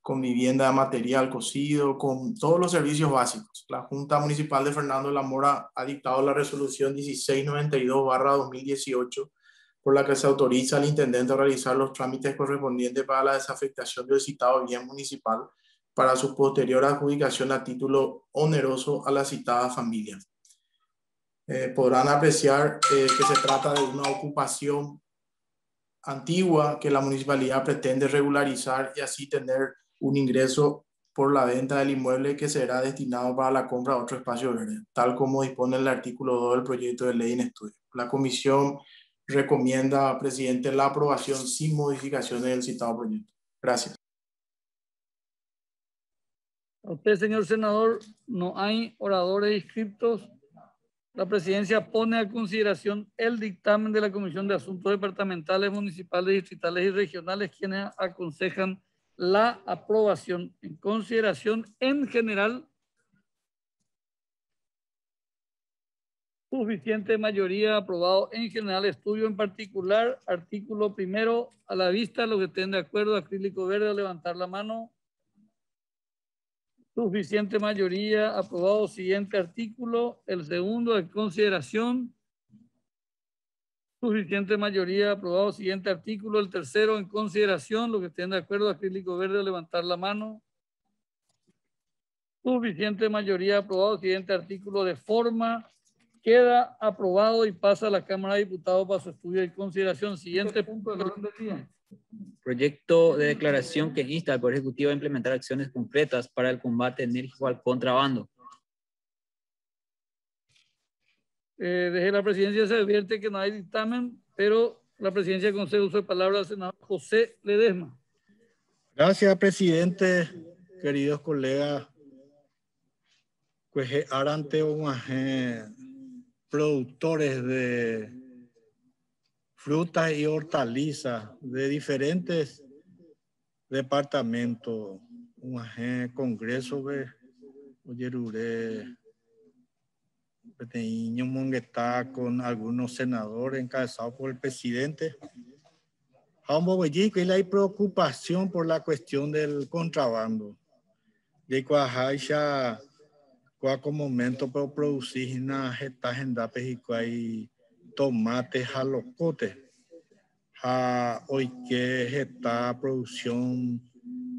con vivienda, material cocido, con todos los servicios básicos. La Junta Municipal de Fernando La Mora ha dictado la resolución 1692/2018, por la que se autoriza al intendente a realizar los trámites correspondientes para la desafectación del citado bien municipal para su posterior adjudicación a título oneroso a las citadas familias. Podrán apreciar que se trata de una ocupación antigua que la municipalidad pretende regularizar y así tener un ingreso por la venta del inmueble que será destinado para la compra de otro espacio verde, tal como dispone el artículo 2 del proyecto de ley en estudio. La comisión recomienda, presidente, la aprobación sin modificaciones del citado proyecto. Gracias. A usted, señor senador, no hay oradores inscritos. La presidencia pone a consideración el dictamen de la Comisión de Asuntos Departamentales, Municipales, Distritales y Regionales, quienes aconsejan la aprobación en consideración en general. Suficiente mayoría aprobado en general, estudio en particular, artículo primero, a la vista, los que estén de acuerdo, acrílico verde, a levantar la mano. Suficiente mayoría aprobado, siguiente artículo, el segundo en consideración. Suficiente mayoría aprobado, siguiente artículo, el tercero en consideración, los que estén de acuerdo, acrílico verde, a levantar la mano. Suficiente mayoría aprobado, siguiente artículo de forma. Queda aprobado y pasa a la Cámara de Diputados para su estudio y consideración. Siguiente punto del orden del día. Proyecto de declaración que insta al Poder Ejecutivo a implementar acciones concretas para el combate enérgico al contrabando. Desde la presidencia se advierte que no hay dictamen, pero la presidencia concede uso de palabra al senador José Ledesma. Gracias, presidente. Queridos colegas, pues arante productores de frutas y hortalizas de diferentes departamentos, un congreso de Oyerure, Peteño Monguetá, con algunos senadores encabezados por el presidente. Y hay preocupación por la cuestión del contrabando. De Cuajaisha, como momento para producir una agenda y tomates jalocotes. Hoy que está producción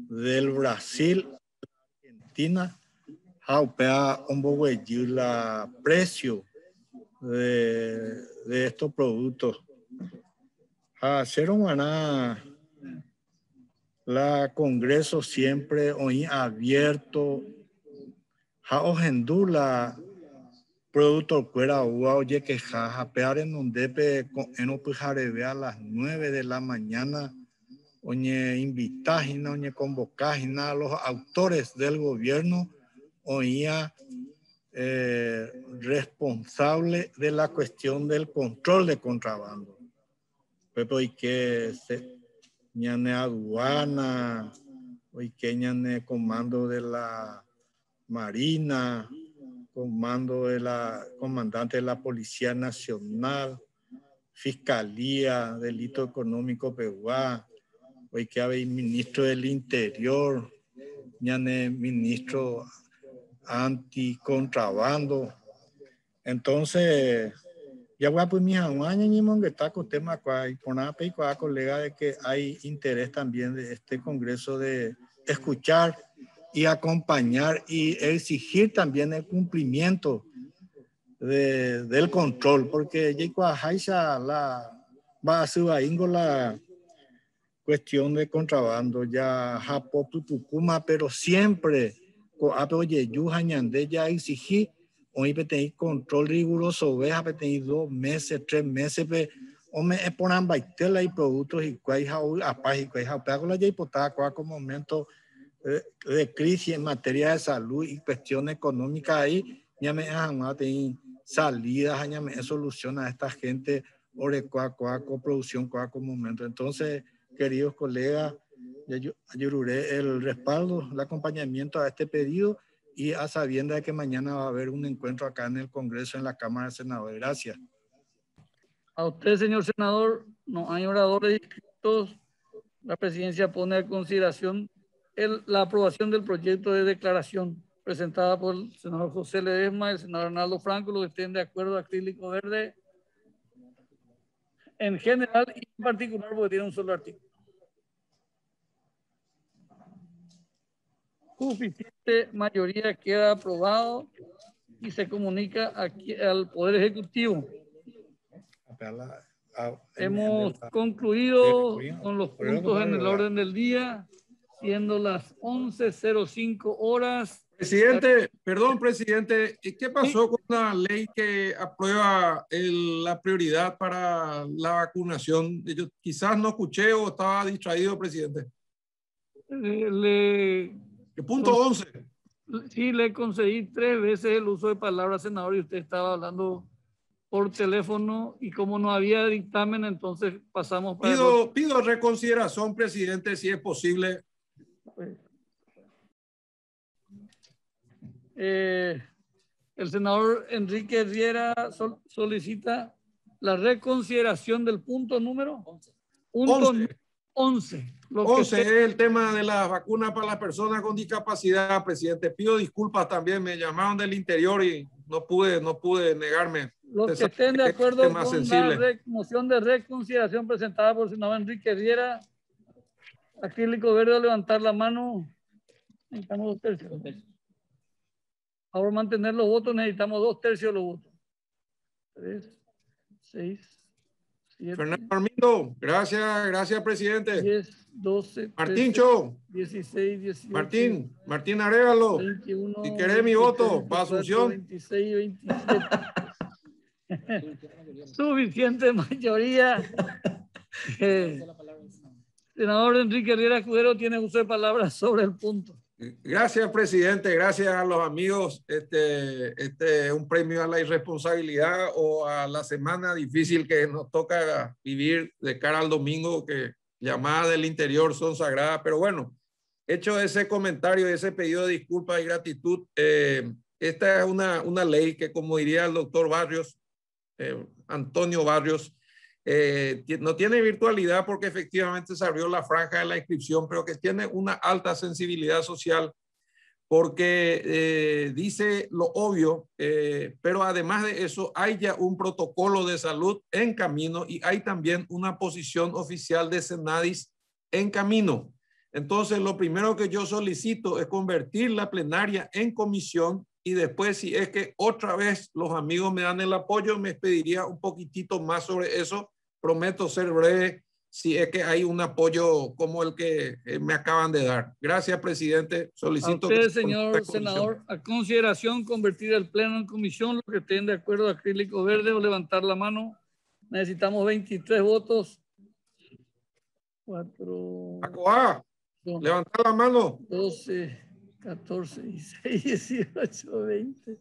del Brasil, Argentina, opera la precio de estos productos. Hacer la Congreso siempre hoy abierto. Ogendula productor fuera oye que pear en un depe en opujarebe a las 9 de la mañana oye invitágina oye convocágina a los autores del gobierno oía responsable de la cuestión del control de contrabando. Pues hoy que se ñane aduana, hoy que ñane comando de la Marina, comandante de la Policía Nacional, Fiscalía, Delito Económico Peguá, hoy que hay ministro del Interior, ministro anticontrabando. Entonces, ya voy a poner mis años y que está con tema por nada colega de que hay interés también de este Congreso de escuchar y acompañar y exigir también el cumplimiento del control, porque la cuestión de contrabando ya Japón, Tucumá, pero siempre ya exigir hoy tener control riguroso, veja tener 2 meses, 3 meses, o me ponen baitela y productos y cuál apágico, y la ya hipotada como momento de crisis en materia de salud y cuestiones económicas ahí, ya me han tenido salidas, ya me soluciona a esta gente, coproducción, como momento. Entonces, queridos colegas, yo el respaldo, el acompañamiento a este pedido y a sabienda de que mañana va a haber un encuentro acá en el Congreso, en la Cámara de Senadores. Gracias. A usted, señor senador, no hay oradores inscritos. La presidencia pone a consideración la aprobación del proyecto de declaración presentada por el senador José Ledesma y el senador Arnaldo Franco, los que estén de acuerdo, acrílico verde, en general y en particular porque tiene un solo artículo. Suficiente mayoría queda aprobado y se comunica aquí al Poder Ejecutivo. Hemos concluido con los puntos en el orden del día. siendo las 11:05 horas. Presidente, perdón, presidente, ¿qué pasó con la ley que aprueba la prioridad para la vacunación? Yo quizás no escuché o estaba distraído, presidente. ¿Qué punto 11? Sí, le concedí 3 veces el uso de palabras, senador, y usted estaba hablando por teléfono y como no había dictamen, entonces pasamos para... Pido reconsideración, presidente, si es posible. El senador Enrique Riera solicita la reconsideración del punto número 11. 11 es el tema de las vacunas para las personas con discapacidad, presidente. Pido disculpas también, me llamaron del interior y no pude negarme. Los que estén de acuerdo con la moción de reconsideración presentada por el senador Enrique Riera, acrílico verde, levantar la mano. Necesitamos 2 tercios. Ahora mantener los votos, necesitamos 2 tercios de los votos. 3, 6, 7. Fernando Armindo, gracias, presidente. 10, 12, Martín 13, Cho. 16, 18. Martín Arevalo. 21, si querés mi voto, para Asunción. 26, 27. Suficiente mayoría. Senador Enrique Riera Escudero tiene uso de palabras sobre el punto. Gracias, presidente. Gracias a los amigos. Un premio a la irresponsabilidad o a la semana difícil que nos toca vivir de cara al domingo, que llamadas del interior son sagradas. Pero bueno, hecho ese comentario, ese pedido de disculpas y gratitud, esta es una ley que, como diría el doctor Barrios, Antonio Barrios, no tiene virtualidad porque efectivamente se abrió la franja de la inscripción, pero que tiene una alta sensibilidad social porque dice lo obvio, pero además de eso hay ya un protocolo de salud en camino y hay también una posición oficial de Senadis en camino. Entonces, lo primero que yo solicito es convertir la plenaria en comisión y después, si es que otra vez los amigos me dan el apoyo, me pediría un poquitito más sobre eso. Prometo ser breve si es que hay un apoyo como el que me acaban de dar. Gracias, presidente. Solicito... A usted, señor senador, a consideración convertir el pleno en comisión. Los que estén de acuerdo, acrílico verde o levantar la mano. Necesitamos 23 votos. 4... Acoa, levantar la mano. 12, 14, 16, 18, 20.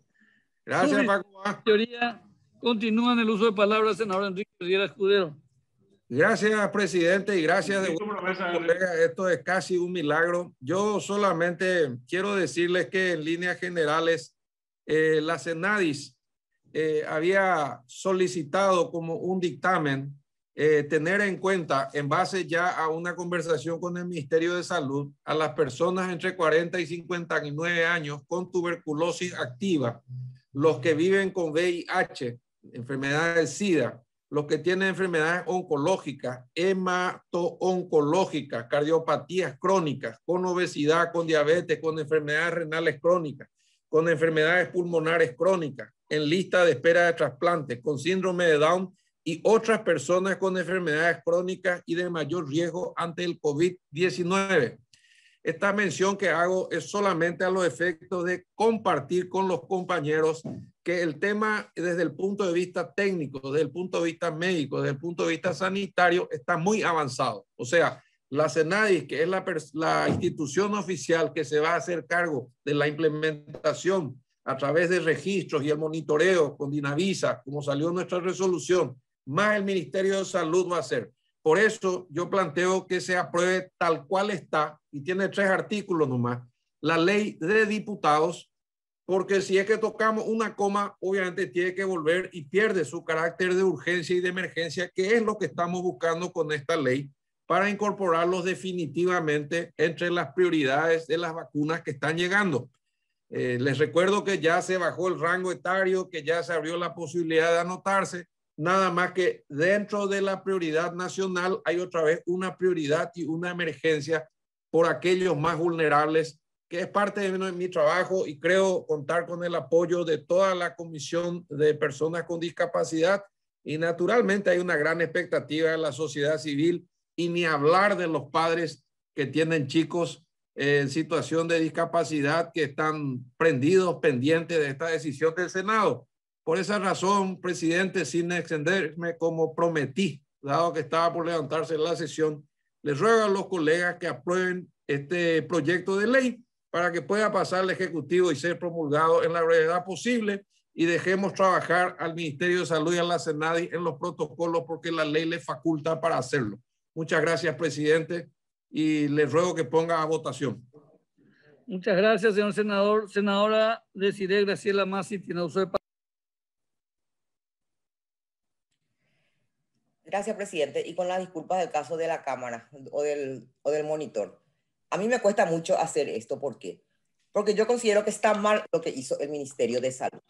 Gracias, Paco. Mayoría continúa en el uso de palabras, senador Enrique Riera Escudero. Gracias, presidente, y gracias de colega. Esto es casi un milagro. Yo solamente quiero decirles que en líneas generales la Senadis había solicitado como un dictamen tener en cuenta, en base ya a una conversación con el Ministerio de Salud, a las personas entre 40 y 59 años con tuberculosis activa, los que viven con VIH, enfermedades del SIDA, los que tienen enfermedades oncológicas, hemato-oncológicas, cardiopatías crónicas, con obesidad, con diabetes, con enfermedades renales crónicas, con enfermedades pulmonares crónicas, en lista de espera de trasplante, con síndrome de Down y otras personas con enfermedades crónicas y de mayor riesgo ante el COVID-19. Esta mención que hago es solamente a los efectos de compartir con los compañeros que el tema desde el punto de vista técnico, desde el punto de vista médico, desde el punto de vista sanitario, está muy avanzado. O sea, la Senadis, que es la institución oficial que se va a hacer cargo de la implementación a través de registros y el monitoreo con Dinavisa, como salió nuestra resolución, más el Ministerio de Salud va a hacer. Por eso yo planteo que se apruebe tal cual está, y tiene 3 artículos nomás, la ley de diputados, porque si es que tocamos una coma, obviamente tiene que volver y pierde su carácter de urgencia y de emergencia, que es lo que estamos buscando con esta ley, para incorporarlos definitivamente entre las prioridades de las vacunas que están llegando. Les recuerdo que ya se bajó el rango etario, que ya se abrió la posibilidad de anotarse, nada más que dentro de la prioridad nacional hay otra vez una prioridad y una emergencia por aquellos más vulnerables, que es parte de mi trabajo y creo contar con el apoyo de toda la Comisión de Personas con Discapacidad, y naturalmente hay una gran expectativa de la sociedad civil, y ni hablar de los padres que tienen chicos en situación de discapacidad que están prendidos, pendientes de esta decisión del Senado. Por esa razón, presidente, sin extenderme como prometí, dado que estaba por levantarse la sesión, les ruego a los colegas que aprueben este proyecto de ley para que pueda pasar al Ejecutivo y ser promulgado en la brevedad posible, y dejemos trabajar al Ministerio de Salud y a la CENADI en los protocolos porque la ley les faculta para hacerlo. Muchas gracias, presidente, y les ruego que ponga a votación. Muchas gracias, señor senador. Senadora Desiree Graciela Massi tiene uso de palabra. Gracias, presidente. Y con las disculpas del caso de la cámara o del monitor. A mí me cuesta mucho hacer esto. ¿Por qué? Porque yo considero que está mal lo que hizo el Ministerio de Salud.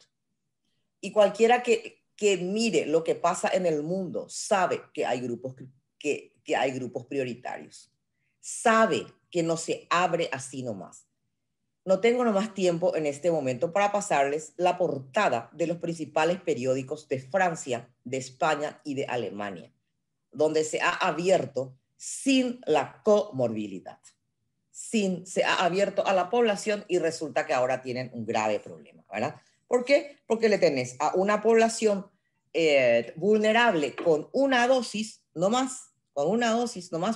Y cualquiera que mire lo que pasa en el mundo sabe que hay grupos, que hay grupos prioritarios. Sabe que no se abre así nomás. No tengo nomás tiempo en este momento para pasarles la portada de los principales periódicos de Francia, de España y de Alemania, donde se ha abierto sin la comorbilidad. Se ha abierto a la población y resulta que ahora tienen un grave problema, ¿verdad? ¿Por qué? Porque le tenés a una población vulnerable con una dosis nomás,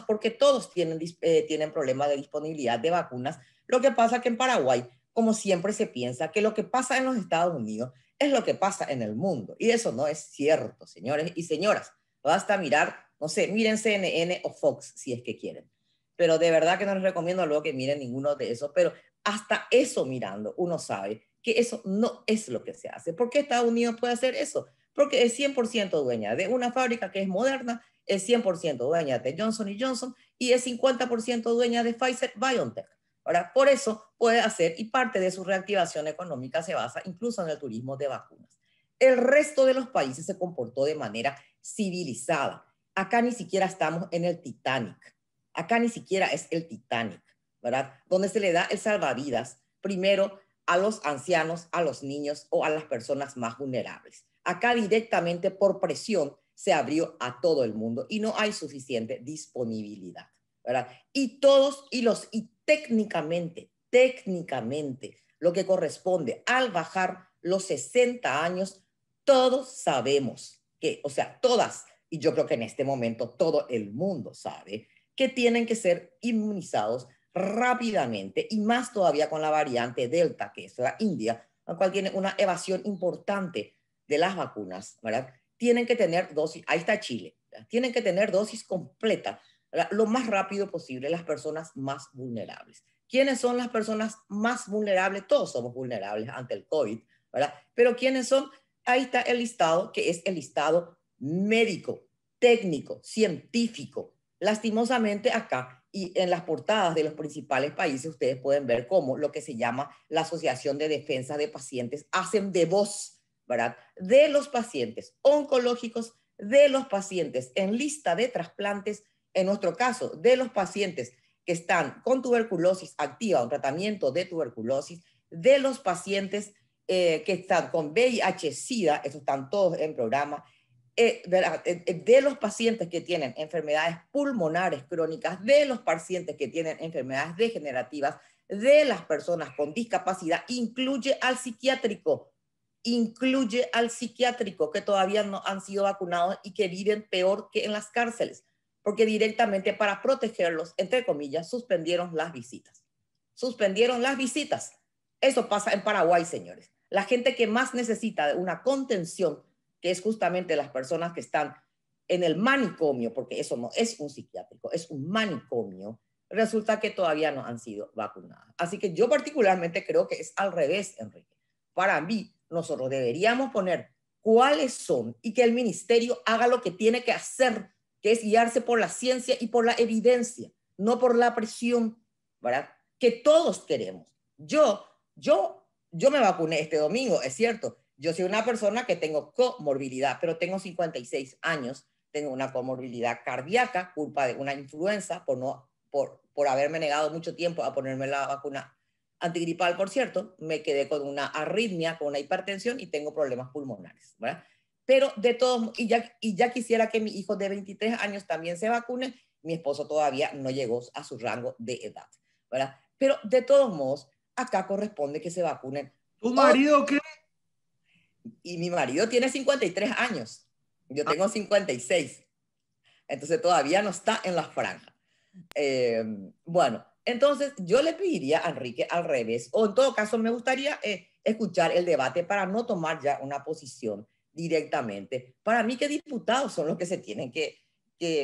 porque todos tienen problemas de disponibilidad de vacunas. Lo que pasa que en Paraguay, como siempre se piensa que lo que pasa en los Estados Unidos es lo que pasa en el mundo. Y eso no es cierto, señores y señoras. Basta mirar, no sé, miren CNN o Fox si es que quieren. Pero de verdad que no les recomiendo luego que miren ninguno de esos. Pero hasta eso mirando, uno sabe que eso no es lo que se hace. ¿Por qué Estados Unidos puede hacer eso? Porque es 100% dueña de una fábrica que es Moderna, es 100% dueña de Johnson & Johnson y es 50% dueña de Pfizer-BioNTech. Ahora, por eso puede hacer, y parte de su reactivación económica se basa incluso en el turismo de vacunas. El resto de los países se comportó de manera civilizada. Acá ni siquiera estamos en el Titanic. Acá ni siquiera es el Titanic, ¿verdad? Donde se le da el salvavidas primero a los ancianos, a los niños o a las personas más vulnerables. Acá directamente por presión se abrió a todo el mundo y no hay suficiente disponibilidad, ¿verdad? Y técnicamente, lo que corresponde al bajar los 60 años, todos sabemos que, o sea, todas, y yo creo que en este momento todo el mundo sabe que tienen que ser inmunizados rápidamente, y más todavía con la variante Delta, que es la India, la cual tiene una evasión importante de las vacunas, ¿verdad? Tienen que tener dosis, ahí está Chile, ¿verdad? Tienen que tener dosis completa, ¿verdad? Lo más rápido posible las personas más vulnerables. ¿Quiénes son las personas más vulnerables? Todos somos vulnerables ante el COVID, ¿verdad? Pero ¿quiénes son? Ahí está el listado, que es el listado médico, técnico, científico. Lastimosamente acá y en las portadas de los principales países ustedes pueden ver cómo lo que se llama la Asociación de Defensa de Pacientes hacen de voz, ¿verdad? De los pacientes oncológicos, de los pacientes en lista de trasplantes, en nuestro caso, de los pacientes que están con tuberculosis activa, un tratamiento de tuberculosis, de los pacientes que están con VIH-Sida, esos están todos en programa, de los pacientes que tienen enfermedades pulmonares crónicas, de los pacientes que tienen enfermedades degenerativas, de las personas con discapacidad, incluye al psiquiátrico que todavía no han sido vacunados y que viven peor que en las cárceles, porque directamente para protegerlos, entre comillas, suspendieron las visitas. Eso pasa en Paraguay, señores. La gente que más necesita de una contención, que es justamente las personas que están en el manicomio, porque eso no es un psiquiátrico, es un manicomio, resulta que todavía no han sido vacunadas. Así que yo particularmente creo que es al revés, Enrique. Para mí, nosotros deberíamos poner cuáles son y que el ministerio haga lo que tiene que hacer, que es guiarse por la ciencia y por la evidencia, no por la presión, ¿verdad? Que todos queremos. Yo me vacuné este domingo, es cierto. Yo soy una persona que tengo comorbilidad, pero tengo 56 años, tengo una comorbilidad cardíaca, culpa de una influenza, por haberme negado mucho tiempo a ponerme la vacuna antigripal, por cierto, me quedé con una arritmia, con una hipertensión y tengo problemas pulmonares, ¿verdad? Pero de todos, y ya quisiera que mi hijo de 23 años también se vacune, mi esposo todavía no llegó a su rango de edad, ¿verdad? Pero de todos modos, acá corresponde que se vacunen. ¿Tu marido qué? Y mi marido tiene 53 años. Yo tengo 56. Entonces todavía no está en la franja. Bueno, entonces yo le pediría a Enrique al revés, o en todo caso me gustaría escuchar el debate para no tomar ya una posición directamente. Para mí que diputados son los que se tienen que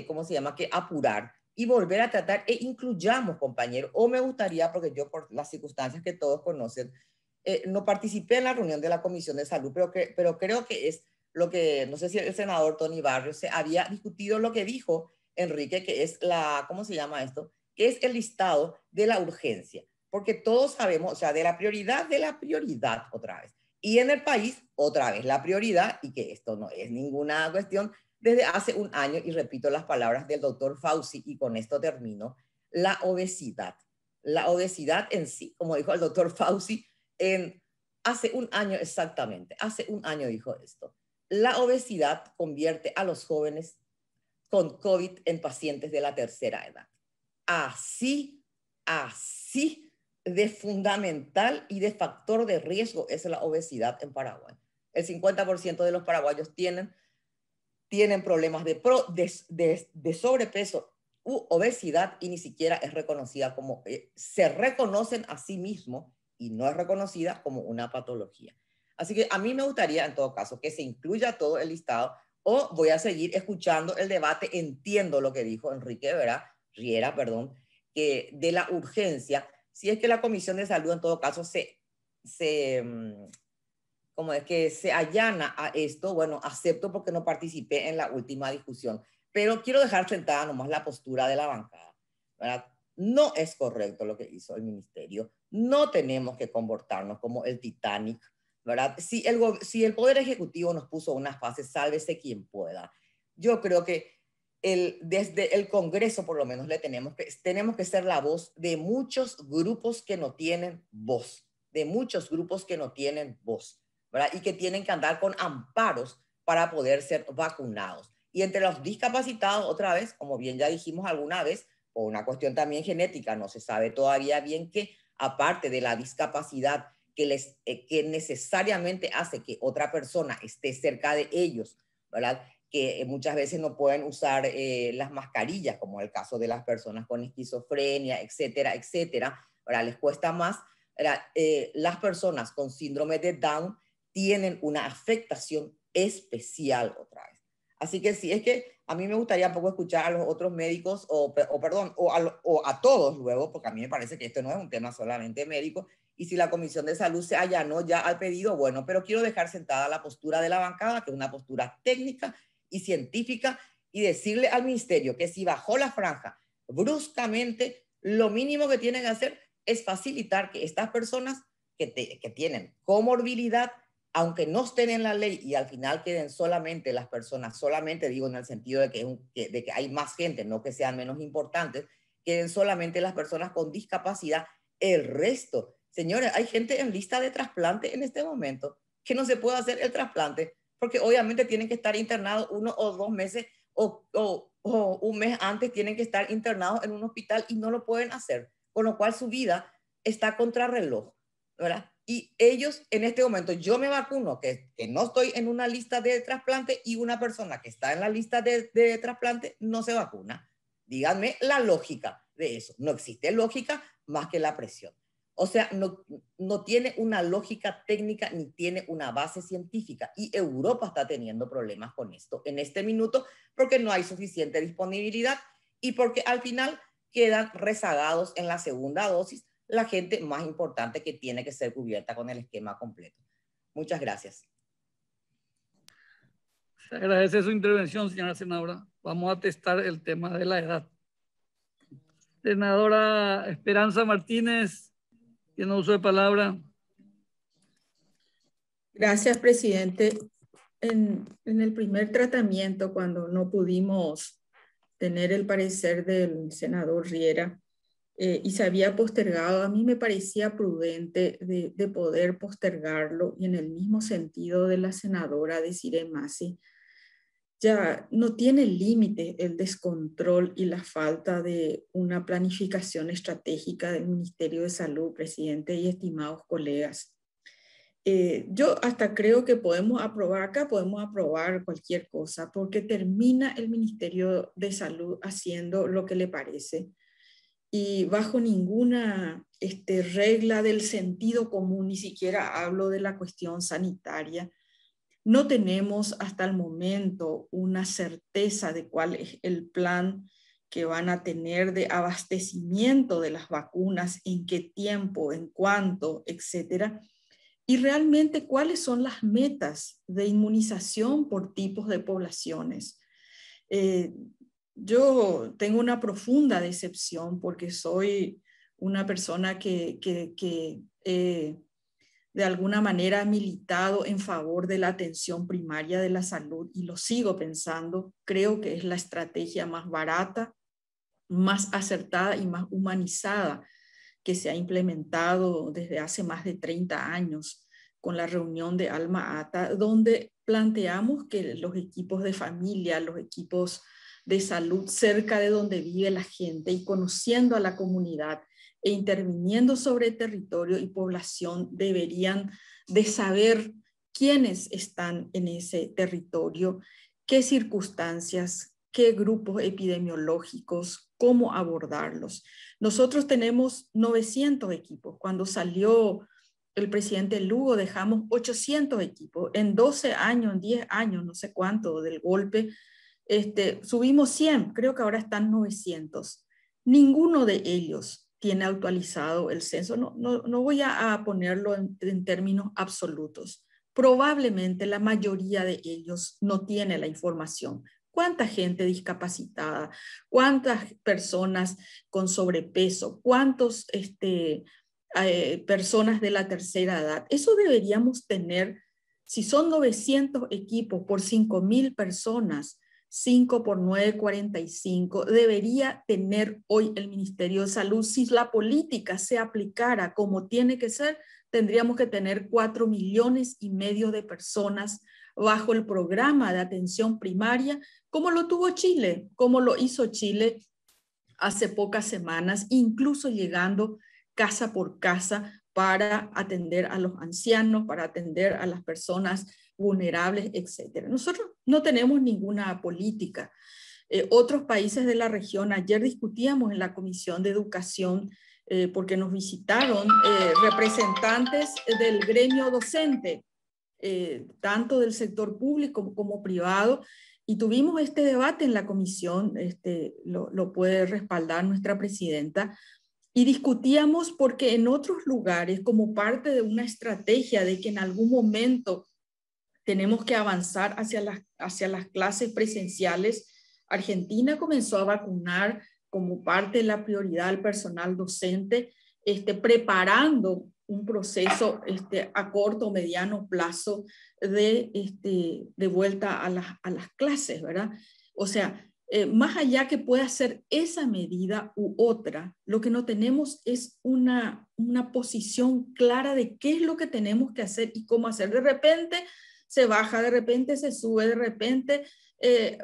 ¿cómo se llama?, que apurar y volver a tratar e incluyamos, compañeros. O me gustaría, porque yo por las circunstancias que todos conocen, no participé en la reunión de la Comisión de Salud, pero creo que es lo que, no sé si el senador Tony Barrios se había discutido lo que dijo Enrique, que es la, ¿cómo se llama esto? Que es el listado de la urgencia, porque todos sabemos, o sea, de la prioridad otra vez. Y en el país, otra vez, la prioridad, y que esto no es ninguna cuestión, desde hace un año, y repito las palabras del doctor Fauci, y con esto termino, la obesidad. La obesidad en sí, como dijo el doctor Fauci, hace un año exactamente, hace un año dijo esto. La obesidad convierte a los jóvenes con COVID en pacientes de la tercera edad. Así de fundamental y de factor de riesgo es la obesidad en Paraguay. El 50% de los paraguayos tienen problemas de sobrepeso u obesidad y ni siquiera es reconocida como, se reconocen a sí mismos y no es reconocida como una patología. Así que a mí me gustaría, en todo caso, que se incluya todo el listado, o voy a seguir escuchando el debate. Entiendo lo que dijo Enrique Riera, que de la urgencia, si es que la Comisión de Salud, en todo caso, como es que se allana a esto, bueno, acepto porque no participé en la última discusión, pero quiero dejar sentada nomás la postura de la bancada, ¿verdad? No es correcto lo que hizo el ministerio, no tenemos que comportarnos como el Titanic, ¿verdad? Si el Poder Ejecutivo nos puso unas fases, sálvese quien pueda. Yo creo que desde el Congreso, por lo menos, tenemos que ser la voz de muchos grupos que no tienen voz, ¿verdad? Y que tienen que andar con amparos para poder ser vacunados. Y entre los discapacitados, otra vez, como bien ya dijimos alguna vez, por una cuestión también genética, no se sabe todavía bien que, aparte de la discapacidad que necesariamente hace que otra persona esté cerca de ellos, ¿verdad?, que muchas veces no pueden usar las mascarillas, como el caso de las personas con esquizofrenia, etcétera, etcétera, ¿verdad? Les cuesta más, ¿verdad? Las personas con síndrome de Down tienen una afectación especial otra vez. Así que sí, es que a mí me gustaría un poco escuchar a los otros médicos, o a todos luego, porque a mí me parece que esto no es un tema solamente médico, y si la Comisión de Salud se allanó ya al pedido, bueno, pero quiero dejar sentada la postura de la bancada, que es una postura técnica y científica, y decirle al ministerio que si bajó la franja bruscamente, lo mínimo que tienen que hacer es facilitar que estas personas que tienen comorbilidad, aunque no estén en la ley y al final queden solamente las personas, solamente digo en el sentido de que hay más gente, no que sean menos importantes, queden solamente las personas con discapacidad, el resto. Señores, hay gente en lista de trasplante en este momento que no se puede hacer el trasplante porque obviamente tienen que estar internados 1 o 2 meses o un mes antes tienen que estar internados en un hospital y no lo pueden hacer, con lo cual su vida está contrarreloj, ¿verdad? Y ellos en este momento, yo me vacuno, que no estoy en una lista de trasplante, y una persona que está en la lista de trasplante no se vacuna. Díganme la lógica de eso. No existe lógica más que la presión. O sea, no tiene una lógica técnica ni tiene una base científica. Y Europa está teniendo problemas con esto en este minuto porque no hay suficiente disponibilidad y porque al final quedan rezagados en la segunda dosis la gente más importante que tiene que ser cubierta con el esquema completo. Muchas gracias. Se agradece su intervención, señora senadora. Vamos a testar el tema de la edad. Senadora Esperanza Martínez, tiene uso de palabra. Gracias, presidente. En el primer tratamiento, cuando no pudimos tener el parecer del senador Riera, y se había postergado, a mí me parecía prudente de poder postergarlo, y en el mismo sentido de la senadora Desiree Masi, ya no tiene límite el descontrol y la falta de una planificación estratégica del Ministerio de Salud, presidente y estimados colegas. Yo hasta creo que podemos aprobar cualquier cosa, porque termina el Ministerio de Salud haciendo lo que le parece y bajo ninguna regla del sentido común, ni siquiera hablo de la cuestión sanitaria. No tenemos hasta el momento una certeza de cuál es el plan que van a tener de abastecimiento de las vacunas, en qué tiempo, en cuánto, etcétera. Y realmente cuáles son las metas de inmunización por tipos de poblaciones. Yo tengo una profunda decepción porque soy una persona que de alguna manera ha militado en favor de la atención primaria de la salud y lo sigo pensando. Creo que es la estrategia más barata, más acertada y más humanizada que se ha implementado desde hace más de 30 años con la reunión de Alma Ata, donde planteamos que los equipos de familia, los equipos de salud cerca de donde vive la gente y conociendo a la comunidad e interviniendo sobre territorio y población deberían de saber quiénes están en ese territorio, qué circunstancias, qué grupos epidemiológicos, cómo abordarlos. Nosotros tenemos 900 equipos. Cuando salió el presidente Lugo dejamos 800 equipos. En 12 años, en 10 años, no sé cuánto del golpe, subimos 100, creo que ahora están 900. Ninguno de ellos tiene actualizado el censo. No voy a ponerlo en términos absolutos. Probablemente la mayoría de ellos no tiene la información. ¿Cuánta gente discapacitada? ¿Cuántas personas con sobrepeso? ¿Cuántos personas de la tercera edad? Eso deberíamos tener. Si son 900 equipos por 5.000 personas, 5 por 9, 45, debería tener hoy el Ministerio de Salud. Si la política se aplicara como tiene que ser, tendríamos que tener 4,5 millones de personas bajo el programa de atención primaria, como lo tuvo Chile, como lo hizo Chile hace pocas semanas, incluso llegando casa por casa para atender a los ancianos, para atender a las personas vulnerables, etc. Nosotros no tenemos ninguna política. Otros países de la región, ayer discutíamos en la Comisión de Educación, porque nos visitaron representantes del gremio docente, tanto del sector público como privado, y tuvimos este debate en la comisión, lo puede respaldar nuestra presidenta, y discutíamos porque en otros lugares, como parte de una estrategia de que en algún momento tenemos que avanzar hacia las clases presenciales, Argentina comenzó a vacunar como parte de la prioridad al personal docente, preparando un proceso a corto o mediano plazo de vuelta a las clases, ¿verdad? O sea, más allá que pueda ser esa medida u otra, lo que no tenemos es una posición clara de qué es lo que tenemos que hacer y cómo hacer. De repente se baja, de repente se sube, de repente,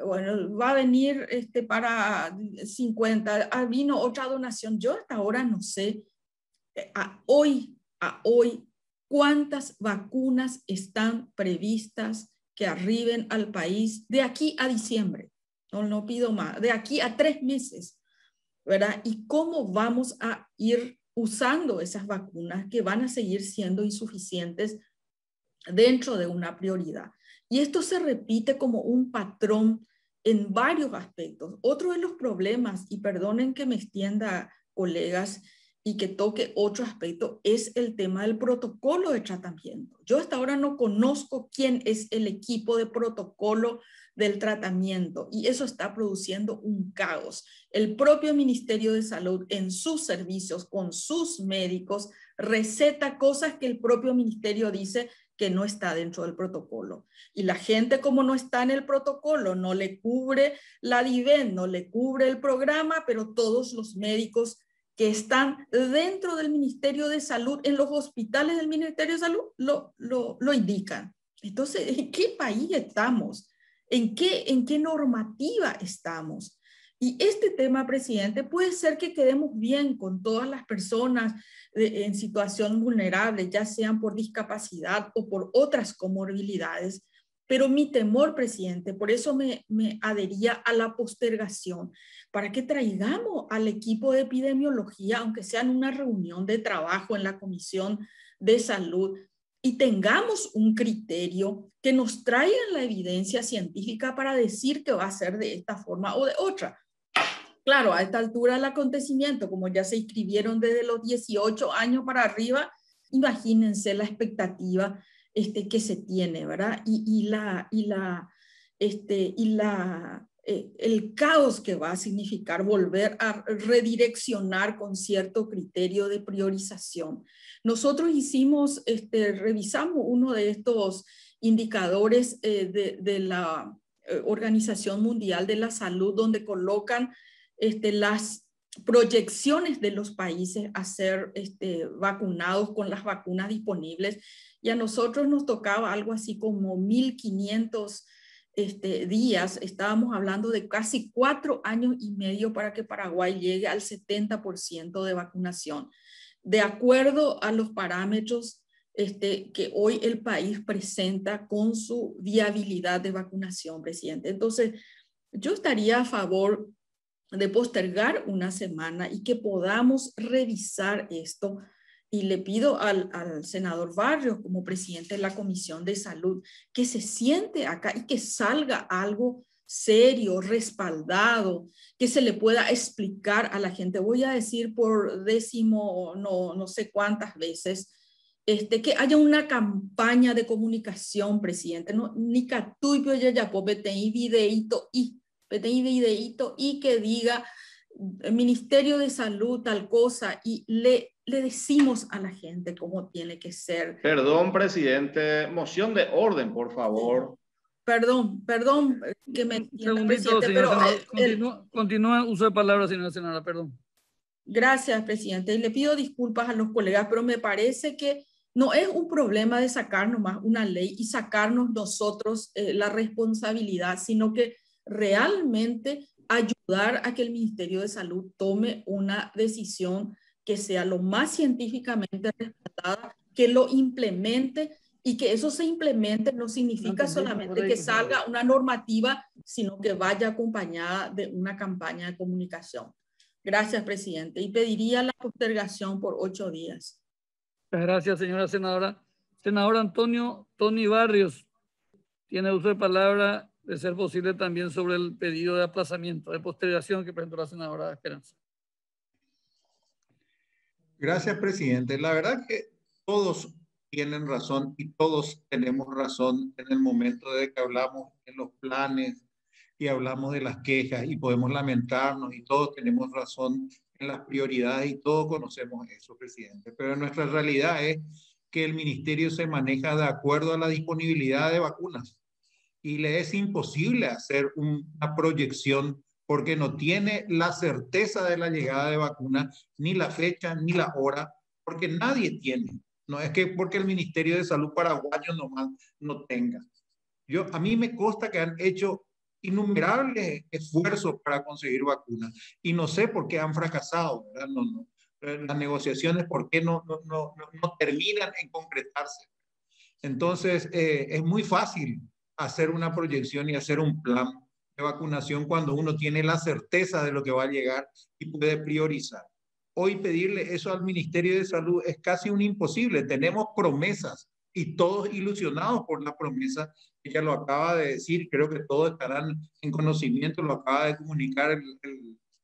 bueno, va a venir para 50, vino otra donación. Yo hasta ahora no sé, a hoy, cuántas vacunas están previstas que arriben al país de aquí a diciembre. No pido más, de aquí a 3 meses, ¿verdad? Y cómo vamos a ir usando esas vacunas que van a seguir siendo insuficientes dentro de una prioridad. Y esto se repite como un patrón en varios aspectos. Otro de los problemas, y perdonen que me extienda, colegas, y que toque otro aspecto, es el tema del protocolo de tratamiento. Yo hasta ahora no conozco quién es el equipo de protocolo del tratamiento y eso está produciendo un caos. El propio Ministerio de Salud en sus servicios, con sus médicos, receta cosas que el propio ministerio dice que no está dentro del protocolo. Y la gente, como no está en el protocolo, no le cubre la DIVEN, no le cubre el programa, pero todos los médicos que están dentro del Ministerio de Salud, en los hospitales del Ministerio de Salud, lo indican. Entonces, ¿en qué país estamos? ¿En qué normativa estamos? Y este tema, presidente, puede ser que quedemos bien con todas las personas en situación vulnerable, ya sean por discapacidad o por otras comorbilidades, pero mi temor, presidente, por eso me adhería a la postergación, para que traigamos al equipo de epidemiología, aunque sea en una reunión de trabajo en la Comisión de Salud, y tengamos un criterio que nos traiga la evidencia científica para decir que va a ser de esta forma o de otra. Claro, a esta altura del acontecimiento, como ya se inscribieron desde los 18 años para arriba, imagínense la expectativa que se tiene, ¿verdad? El caos que va a significar volver a redireccionar con cierto criterio de priorización. Nosotros revisamos uno de estos indicadores de la Organización Mundial de la Salud, donde colocan las proyecciones de los países a ser vacunados con las vacunas disponibles, y a nosotros nos tocaba algo así como 1.500 días. Estábamos hablando de casi 4 años y medio para que Paraguay llegue al 70% de vacunación, de acuerdo a los parámetros que hoy el país presenta con su viabilidad de vacunación, presidente. Entonces, yo estaría a favor de postergar una semana y que podamos revisar esto. Y le pido al senador Barrios, como presidente de la Comisión de Salud, que se siente acá y que salga algo serio, respaldado, que se le pueda explicar a la gente. Voy a decir por no sé cuántas veces, que haya una campaña de comunicación, presidente. No, ni catuipio ya PTI videíto y que diga Ministerio de Salud tal cosa, y le decimos a la gente cómo tiene que ser. Perdón, presidente. Moción de orden, por favor. Perdón, que me entienda, Segundito, presidente, señor, continúa uso de palabras, señora senadora, perdón. Gracias, presidente. Y le pido disculpas a los colegas, pero me parece que no es un problema de sacar nomás una ley y sacarnos nosotros la responsabilidad, sino que realmente ayudar a que el Ministerio de Salud tome una decisión que sea lo más científicamente respaldada, que lo implemente, y que eso se implemente no significa solamente que salga una normativa, sino que vaya acompañada de una campaña de comunicación. Gracias, presidente. Y pediría la postergación por 8 días. Gracias, señora senadora. Senador Antonio Tony Barrios, tiene uso de palabra, de ser posible también sobre el pedido de aplazamiento, de postergación que presentó la senadora Esperanza. Gracias, presidente. La verdad que todos tienen razón y todos tenemos razón en el momento de que hablamos de los planes y hablamos de las quejas y podemos lamentarnos, y todos tenemos razón en las prioridades y todos conocemos eso, presidente. Pero nuestra realidad es que el ministerio se maneja de acuerdo a la disponibilidad de vacunas y le es imposible hacer una proyección porque no tiene la certeza de la llegada de vacunas, ni la fecha, ni la hora, porque nadie tiene. No es que porque el Ministerio de Salud paraguayo nomás no tenga. A mí me consta que han hecho innumerables esfuerzos para conseguir vacunas y no sé por qué han fracasado, ¿verdad? Las negociaciones, ¿por qué no terminan en concretarse? Entonces, es muy fácil hacer una proyección y hacer un plan de vacunación cuando uno tiene la certeza de lo que va a llegar y puede priorizar. Hoy pedirle eso al Ministerio de Salud es casi un imposible. Tenemos promesas y todos ilusionados por la promesa. Ella lo acaba de decir, creo que todos estarán en conocimiento, lo acaba de comunicar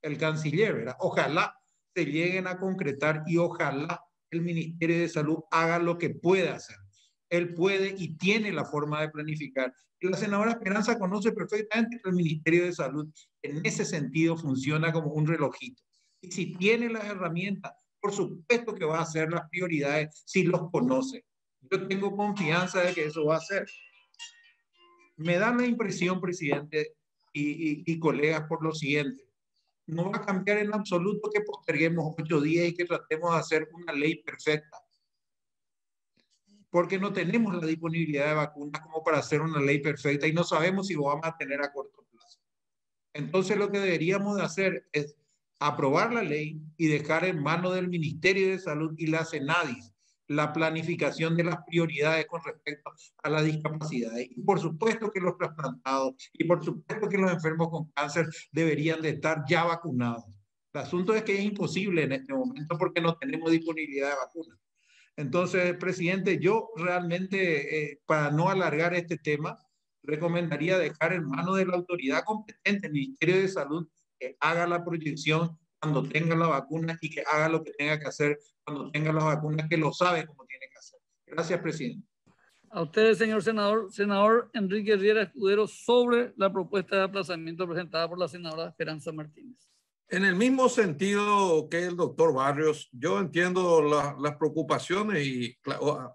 el canciller, ¿verdad? Ojalá se lleguen a concretar y ojalá el Ministerio de Salud haga lo que pueda hacer. Él puede y tiene la forma de planificar. Y la senadora Esperanza conoce perfectamente que el Ministerio de Salud en ese sentido funciona como un relojito. Y si tiene las herramientas, por supuesto que va a hacer las prioridades si los conoce. Yo tengo confianza de que eso va a hacer. Me da la impresión, presidente y colegas, por lo siguiente. No va a cambiar en absoluto que posterguemos 8 días y que tratemos de hacer una ley perfecta. porque no tenemos la disponibilidad de vacunas como para hacer una ley perfecta y no sabemos si lo vamos a tener a corto plazo. Entonces lo que deberíamos de hacer es aprobar la ley y dejar en manos del Ministerio de Salud y la CENADIS la planificación de las prioridades con respecto a las discapacidades. Y por supuesto que los trasplantados y por supuesto que los enfermos con cáncer deberían de estar ya vacunados. El asunto es que es imposible en este momento porque no tenemos disponibilidad de vacunas. Entonces, presidente, yo realmente, para no alargar este tema, recomendaría dejar en manos de la autoridad competente, el Ministerio de Salud, que haga la proyección cuando tenga la vacuna y que haga lo que tenga que hacer cuando tenga las vacunas, que lo sabe cómo tiene que hacer. Gracias, presidente. A usted, señor senador. Senador Enrique Riera Escudero, sobre la propuesta de aplazamiento presentada por la senadora Esperanza Martínez. En el mismo sentido que el doctor Barrios, yo entiendo las preocupaciones y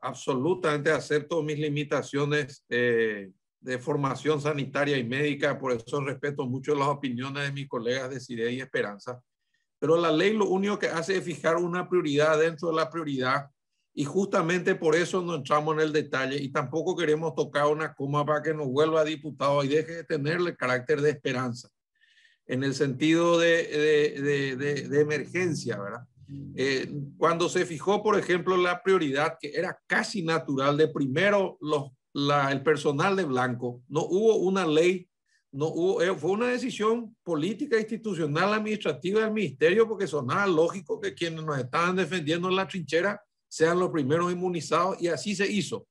absolutamente acepto mis limitaciones de formación sanitaria y médica, por eso respeto mucho las opiniones de mis colegas de CIDE y Esperanza. Pero la ley lo único que hace es fijar una prioridad dentro de la prioridad y justamente por eso no entramos en el detalle y tampoco queremos tocar una coma para que nos vuelva diputado y deje de tenerle carácter de esperanza en el sentido de emergencia, ¿verdad? Cuando se fijó, por ejemplo, la prioridad que era casi natural de primero el personal de blanco, no hubo una ley. No hubo, fue una decisión política, institucional, administrativa del ministerio, porque sonaba lógico que quienes nos estaban defendiendo en la trinchera sean los primeros inmunizados y así se hizo.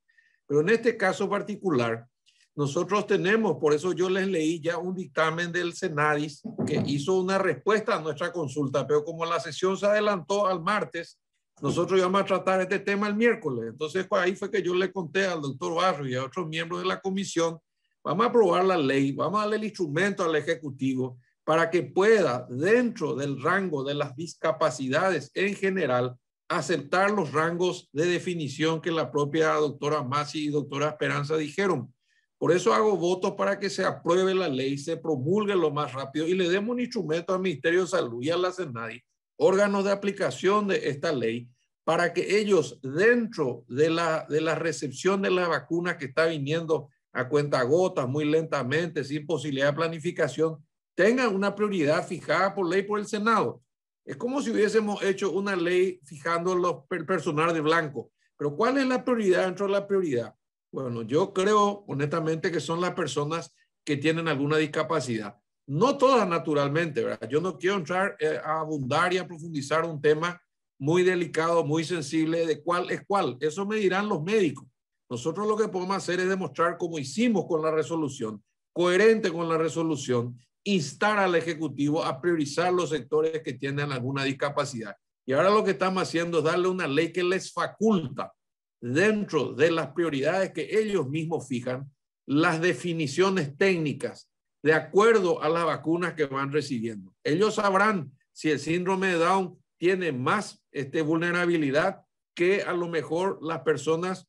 Pero en este caso particular, nosotros tenemos, por eso yo les leí ya un dictamen del CENADIS que hizo una respuesta a nuestra consulta, pero como la sesión se adelantó al martes, nosotros íbamos a tratar este tema el miércoles. Entonces, pues, ahí fue que yo le conté al doctor Barrio y a otros miembros de la comisión. Vamos a aprobar la ley, vamos a darle el instrumento al Ejecutivo para que pueda, dentro del rango de las discapacidades en general, aceptar los rangos de definición que la propia doctora Masi y doctora Esperanza dijeron. Por eso hago votos para que se apruebe la ley, se promulgue lo más rápido y le demos un instrumento al Ministerio de Salud y a la CENADI, órganos de aplicación de esta ley, para que ellos, dentro de la recepción de la vacuna que está viniendo a cuentagotas, muy lentamente, sin posibilidad de planificación, tengan una prioridad fijada por ley por el Senado. Es como si hubiésemos hecho una ley fijando el personal de blanco. Pero ¿cuál es la prioridad dentro de la prioridad? Bueno, yo creo honestamente que son las personas que tienen alguna discapacidad. No todas naturalmente, ¿verdad? Yo no quiero entrar a abundar y a profundizar un tema muy delicado, muy sensible de cuál es cuál. Eso me dirán los médicos. Nosotros lo que podemos hacer es demostrar, como hicimos con la resolución, coherente con la resolución, instar al Ejecutivo a priorizar los sectores que tienen alguna discapacidad. Y ahora lo que estamos haciendo es darle una ley que les faculta, dentro de las prioridades que ellos mismos fijan, las definiciones técnicas de acuerdo a las vacunas que van recibiendo. Ellos sabrán si el síndrome de Down tiene más vulnerabilidad que a lo mejor las personas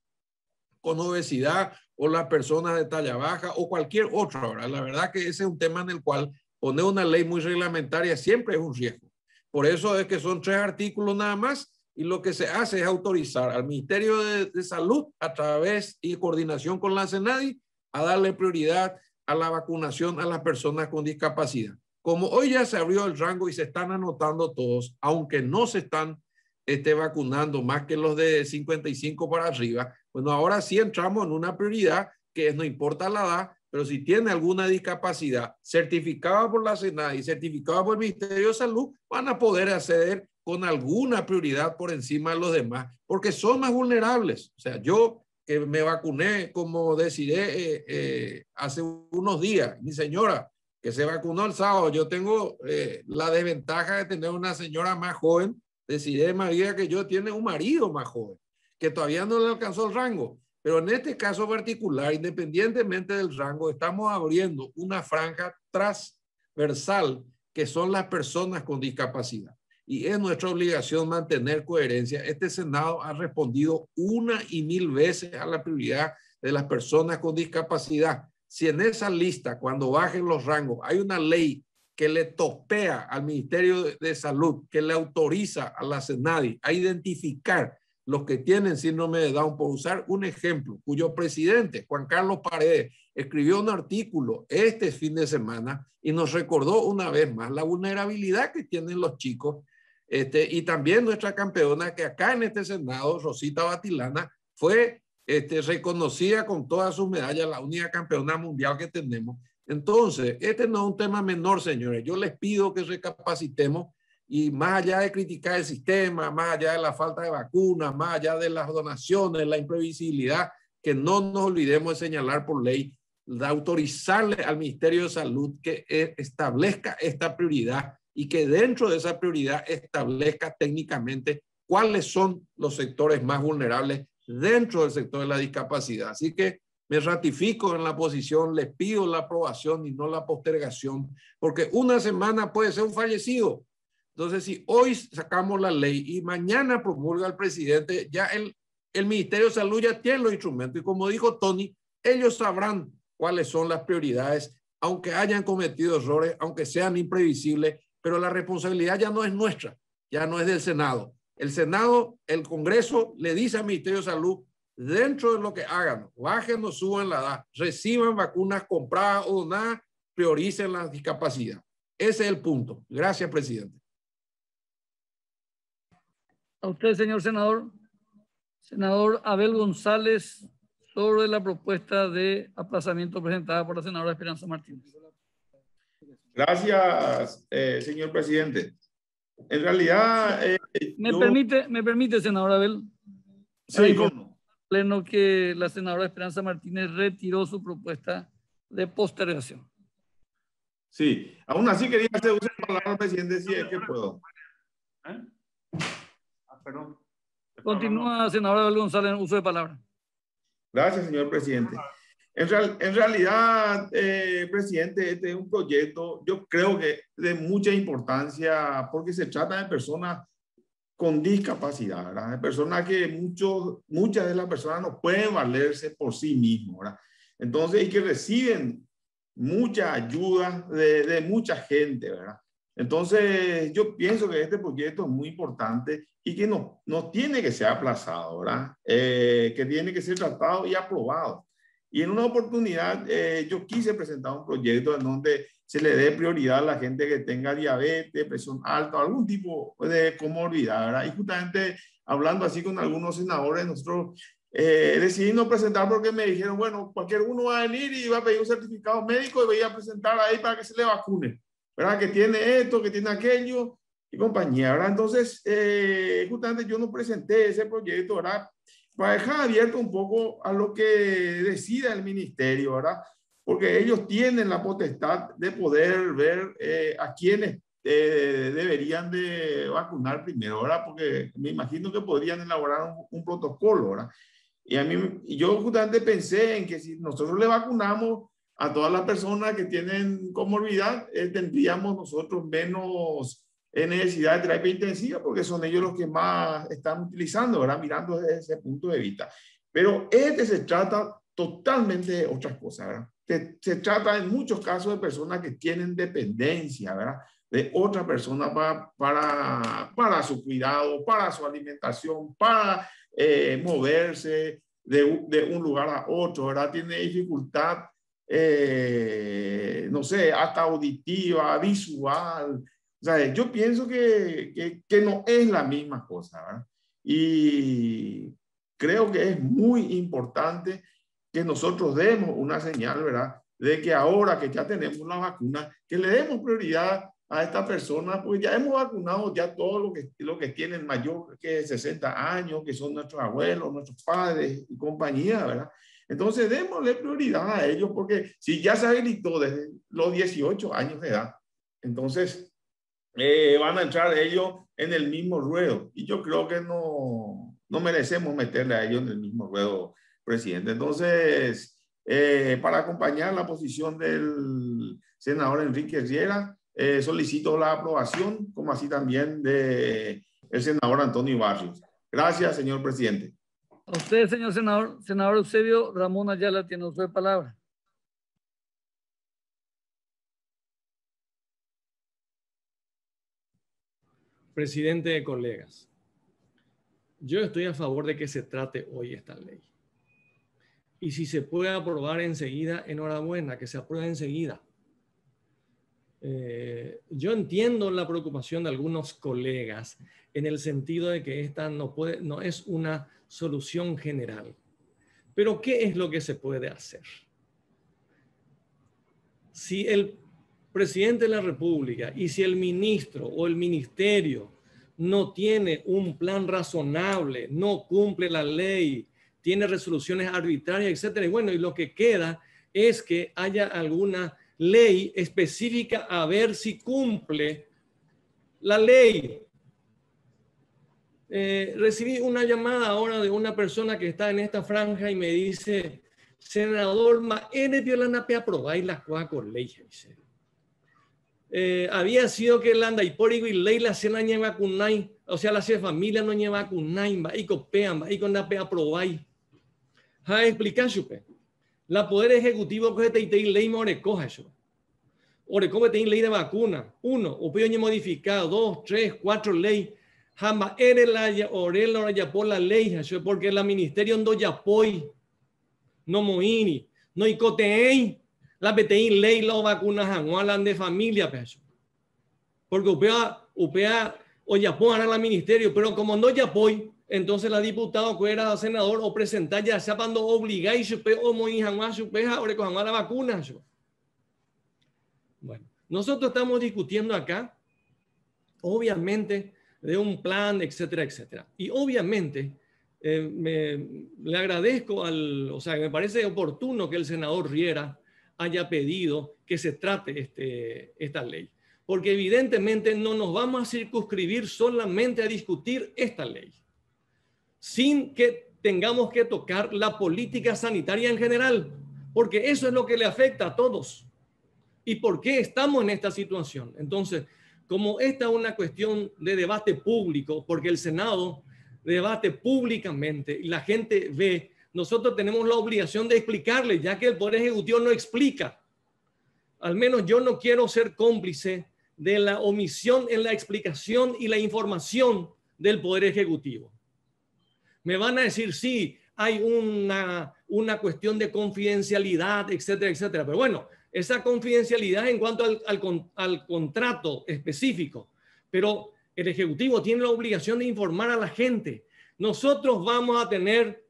con obesidad o las personas de talla baja o cualquier otra. ¿Verdad? La verdad que ese es un tema en el cual poner una ley muy reglamentaria siempre es un riesgo. Por eso es que son 3 artículos nada más y lo que se hace es autorizar al Ministerio de Salud a través y coordinación con la CENADI a darle prioridad a la vacunación a las personas con discapacidad. Como hoy ya se abrió el rango y se están anotando todos, aunque no se están vacunando más que los de 55 para arriba, bueno, ahora sí entramos en una prioridad que es, no importa la edad, pero si tiene alguna discapacidad certificada por la CENADI y certificada por el Ministerio de Salud, van a poder acceder con alguna prioridad por encima de los demás, porque son más vulnerables. O sea, yo que me vacuné, como decidí hace unos días, mi señora que se vacunó el sábado, yo tengo la desventaja de tener una señora más joven, decidí María que yo tiene un marido más joven, que todavía no le alcanzó el rango. Pero en este caso particular, independientemente del rango, estamos abriendo una franja transversal que son las personas con discapacidad. Y es nuestra obligación mantener coherencia. Este Senado ha respondido 1 y 1000 veces a la prioridad de las personas con discapacidad. Si en esa lista, cuando bajen los rangos, hay una ley que le topea al Ministerio de Salud, que le autoriza a la CENADI a identificar los que tienen síndrome de Down, por usar un ejemplo, cuyo presidente, Juan Carlos Paredes, escribió un artículo este fin de semana y nos recordó una vez más la vulnerabilidad que tienen los chicos, y también nuestra campeona que acá en este Senado, Rosita Batilana, fue reconocida con todas sus medallas, la única campeona mundial que tenemos. Entonces, este no es un tema menor, señores. Yo les pido que recapacitemos y más allá de criticar el sistema, más allá de la falta de vacunas, más allá de las donaciones, la imprevisibilidad, que no nos olvidemos de señalar por ley, de autorizarle al Ministerio de Salud que establezca esta prioridad y que dentro de esa prioridad establezca técnicamente cuáles son los sectores más vulnerables dentro del sector de la discapacidad. Así que me ratifico en la posición, les pido la aprobación y no la postergación, porque una semana puede ser un fallecido. Entonces, si hoy sacamos la ley y mañana promulga el presidente, ya el Ministerio de Salud ya tiene los instrumentos. Y como dijo Tony, ellos sabrán cuáles son las prioridades, aunque hayan cometido errores, aunque sean imprevisibles, pero la responsabilidad ya no es nuestra, ya no es del Senado. El Senado, el Congreso le dice al Ministerio de Salud, dentro de lo que hagan, bajen o suban la edad, reciban vacunas compradas o donadas, prioricen la discapacidad. Ese es el punto. Gracias, presidente. A usted, señor senador. Senador Abel González, sobre la propuesta de aplazamiento presentada por la senadora Esperanza Martínez. Gracias, señor presidente. En realidad... ¿Me permite, senador Abel? Sí, ¿cómo? Pleno que la senadora Esperanza Martínez retiró su propuesta de postergación. Sí, aún así quería hacer uso de la palabra, presidente, si es que puedo. Perdón. Continúa, senador Abel González, en uso de palabra. Gracias, señor presidente. En realidad, presidente, este es un proyecto, yo creo que de mucha importancia, porque se trata de personas con discapacidad, ¿verdad? De personas que muchas de las personas no pueden valerse por sí mismos, ¿verdad? Entonces, y que reciben mucha ayuda de mucha gente, ¿verdad? Entonces, yo pienso que este proyecto es muy importante y que no tiene que ser aplazado, ¿verdad? Que tiene que ser tratado y aprobado. Y en una oportunidad, yo quise presentar un proyecto en donde se le dé prioridad a la gente que tenga diabetes, presión alta, algún tipo de comorbilidad, ¿verdad? Y justamente hablando así con algunos senadores, nosotros decidí no presentar porque me dijeron, bueno, cualquier uno va a venir y va a pedir un certificado médico y voy a presentar ahí para que se le vacune, ¿verdad? Que tiene esto, que tiene aquello y compañía, ¿verdad? Entonces, justamente yo no presenté ese proyecto, ¿verdad? Para dejar abierto un poco a lo que decida el ministerio, ¿verdad? Porque ellos tienen la potestad de poder ver a quienes deberían de vacunar primero, ¿verdad? Porque me imagino que podrían elaborar un protocolo, ¿verdad? Y yo justamente pensé en que si nosotros le vacunamos a todas las personas que tienen comorbilidad, tendríamos nosotros menos necesidad de terapia intensiva, porque son ellos los que más están utilizando, ¿verdad? Mirando desde ese punto de vista. Pero se trata totalmente de otras cosas, ¿verdad? Se trata en muchos casos de personas que tienen dependencia, ¿verdad? De otra persona para su cuidado, para su alimentación, para moverse de un lugar a otro, ¿verdad? Tiene dificultad, no sé, hasta auditiva, visual. O sea, yo pienso que no es la misma cosa, ¿verdad? Y creo que es muy importante que nosotros demos una señal, ¿verdad? De que ahora que ya tenemos la vacuna, que le demos prioridad a estas personas, porque ya hemos vacunado ya todos los que tienen mayor que 60 años, que son nuestros abuelos, nuestros padres y compañía, ¿verdad? Entonces, démosle prioridad a ellos, porque si ya se habilitó desde los 18 años de edad, entonces van a entrar ellos en el mismo ruedo. Y yo creo que no merecemos meterle a ellos en el mismo ruedo, presidente. Entonces, para acompañar la posición del senador Enrique Riera, solicito la aprobación, como así también de el senador Antonio Barrios. Gracias, señor presidente. A usted, señor senador. Senador Eusebio Ramón Ayala, tiene usted palabra. Presidente, colegas. yo estoy a favor de que se trate hoy esta ley. Y si se puede aprobar enseguida, enhorabuena, que se apruebe enseguida. Yo entiendo la preocupación de algunos colegas en el sentido de que esta no es una solución general. Pero ¿qué es lo que se puede hacer? Si el presidente de la República y si el ministro o el ministerio no tiene un plan razonable, no cumple la ley, tiene resoluciones arbitrarias, etcétera, y bueno, y lo que queda es que haya alguna ley específica a ver si cumple la ley. Recibí una llamada ahora de una persona que está en esta franja y me dice, senador, ma eres violana pe aprobar las cosas con ley. Había sido que la anda y por y ley la cena lleva con nai, o sea, la familia no lleva con nai, va y copean, va y con la pe aprobar. Ha explicar chupe. La poder ejecutivo que te ley more coja eso. Orecobe te ley de vacuna, 1, o peor modificado, 2, 3, 4 ley. Jamás eres la orela ya por la ley, porque la ministerio no ya apoy, no moini, no icotein, la PTI ley la vacuna janualan de familia, peso. Porque upea o ya pongan a la ministerio, pero como no ya apoy, entonces la diputada que era senador o presentar ya sea cuando obligáis o moini janual supeja o recojan la vacuna. Bueno, nosotros estamos discutiendo acá, obviamente, de un plan, etcétera, etcétera. Y obviamente le agradezco o sea, me parece oportuno que el senador Riera haya pedido que se trate esta ley. Porque evidentemente no nos vamos a circunscribir solamente a discutir esta ley, sin que tengamos que tocar la política sanitaria en general, porque eso es lo que le afecta a todos. ¿Y por qué estamos en esta situación? Entonces, como esta es una cuestión de debate público, porque el Senado debate públicamente y la gente ve, nosotros tenemos la obligación de explicarle, ya que el Poder Ejecutivo no explica. Al menos yo no quiero ser cómplice de la omisión en la explicación y la información del Poder Ejecutivo. Me van a decir, sí, hay una cuestión de confidencialidad, etcétera, etcétera. Pero bueno, esa confidencialidad en cuanto al contrato específico, pero el Ejecutivo tiene la obligación de informar a la gente. Nosotros vamos a tener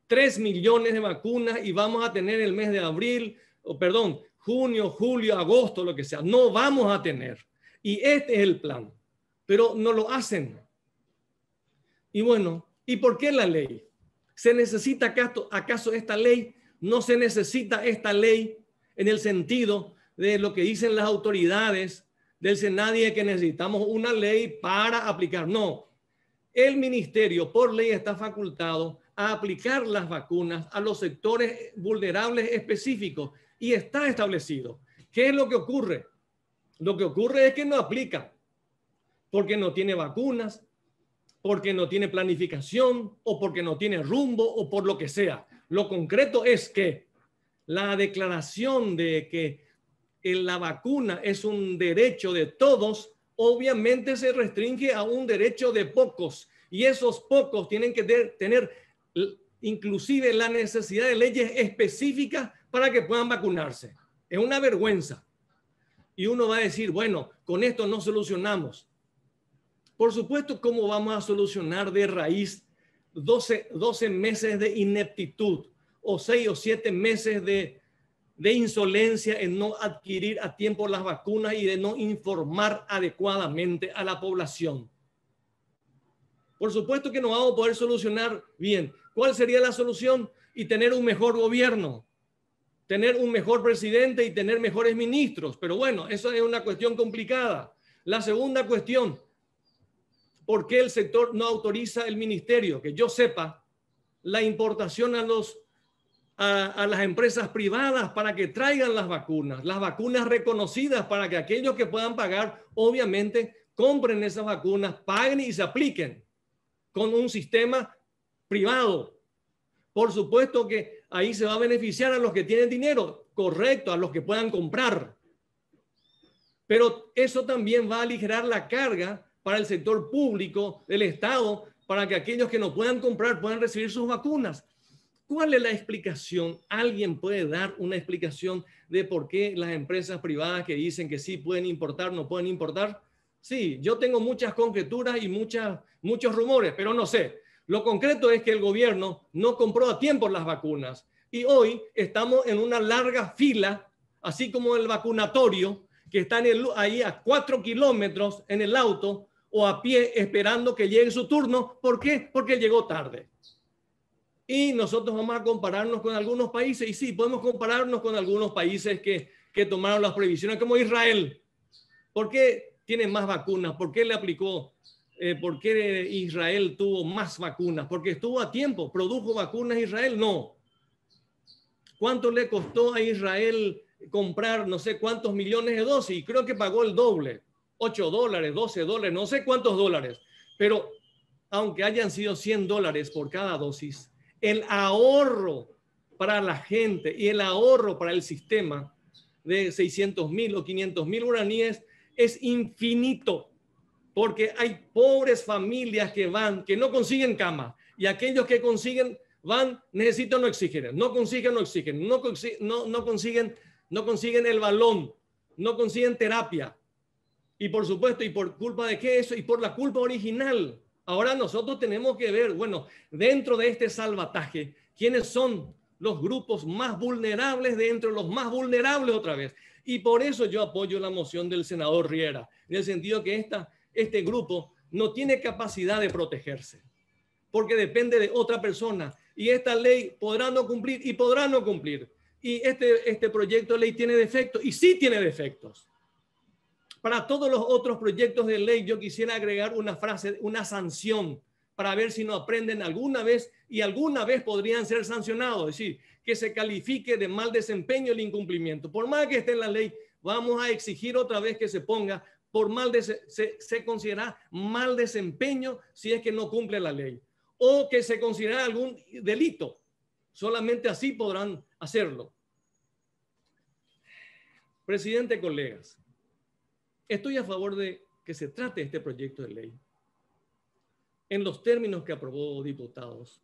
3 millones de vacunas y vamos a tener el mes de junio, julio, agosto, lo que sea. No vamos a tener. Y este es el plan, pero no lo hacen. Y bueno, ¿y por qué la ley? ¿Se necesita acaso esta ley? No se necesita esta ley en el sentido de lo que dicen las autoridades del Senadi, que necesitamos una ley para aplicar. No, el ministerio por ley está facultado a aplicar las vacunas a los sectores vulnerables específicos y está establecido. ¿Qué es lo que ocurre? Lo que ocurre es que no aplica porque no tiene vacunas, porque no tiene planificación o porque no tiene rumbo o por lo que sea. Lo concreto es que la declaración de que la vacuna es un derecho de todos, obviamente se restringe a un derecho de pocos, y esos pocos tienen que tener inclusive la necesidad de leyes específicas para que puedan vacunarse. Es una vergüenza. Y uno va a decir, bueno, con esto no solucionamos. Por supuesto, ¿cómo vamos a solucionar de raíz 12 meses de ineptitud o 6 o 7 meses de insolencia en no adquirir a tiempo las vacunas y de no informar adecuadamente a la población? Por supuesto que no vamos a poder solucionar bien. ¿Cuál sería la solución? Y tener un mejor gobierno, tener un mejor presidente y tener mejores ministros. Pero bueno, eso es una cuestión complicada. La segunda cuestión, ¿por qué el sector no autoriza el ministerio? Que yo sepa, la importación a las empresas privadas para que traigan las vacunas reconocidas para que aquellos que puedan pagar, obviamente, compren esas vacunas, paguen y se apliquen con un sistema privado. Por supuesto que ahí se va a beneficiar a los que tienen dinero, correcto, a los que puedan comprar. Pero eso también va a aligerar la carga para el sector público del Estado para que aquellos que no puedan comprar puedan recibir sus vacunas. ¿Cuál es la explicación? ¿Alguien puede dar una explicación de por qué las empresas privadas que dicen que sí pueden importar, no pueden importar? Sí, yo tengo muchas conjeturas y muchos rumores, pero no sé. Lo concreto es que el gobierno no compró a tiempo las vacunas y hoy estamos en una larga fila, así como el vacunatorio, que están ahí a 4 kilómetros en el auto o a pie esperando que llegue su turno. ¿Por qué? Porque llegó tarde. Y nosotros vamos a compararnos con algunos países, y sí, podemos compararnos con algunos países que tomaron las previsiones, como Israel. ¿Por qué tiene más vacunas? ¿Por qué le aplicó? ¿Por qué Israel tuvo más vacunas? Porque estuvo a tiempo. ¿Produjo vacunas Israel? No. ¿Cuánto le costó a Israel comprar no sé cuántos millones de dosis? Creo que pagó el doble. $8, $12, no sé cuántos dólares. Pero aunque hayan sido $100 por cada dosis, el ahorro para la gente y el ahorro para el sistema de 600,000 o 500,000 guaraníes es infinito, porque hay pobres familias que no consiguen cama, y aquellos que consiguen necesitan oxígeno, no consiguen oxígeno, no consiguen el balón, no consiguen terapia. Y por supuesto, ¿y por culpa de qué eso? Y por la culpa original. Ahora nosotros tenemos que ver, bueno, dentro de este salvataje, ¿quiénes son los grupos más vulnerables dentro de los más vulnerables otra vez? Y por eso yo apoyo la moción del senador Riera, en el sentido que este grupo no tiene capacidad de protegerse, porque depende de otra persona. Y esta ley podrá no cumplir y podrá no cumplir. Y este proyecto de ley tiene defectos, y sí tiene defectos. Para todos los otros proyectos de ley yo quisiera agregar una frase, una sanción, para ver si no aprenden alguna vez, y alguna vez podrían ser sancionados. Es decir, que se califique de mal desempeño el incumplimiento. Por más que esté en la ley, vamos a exigir otra vez que se ponga por se considera mal desempeño si es que no cumple la ley, o que se considera algún delito. Solamente así podrán hacerlo. Presidente, colegas, estoy a favor de que se trate este proyecto de ley en los términos que aprobó diputados,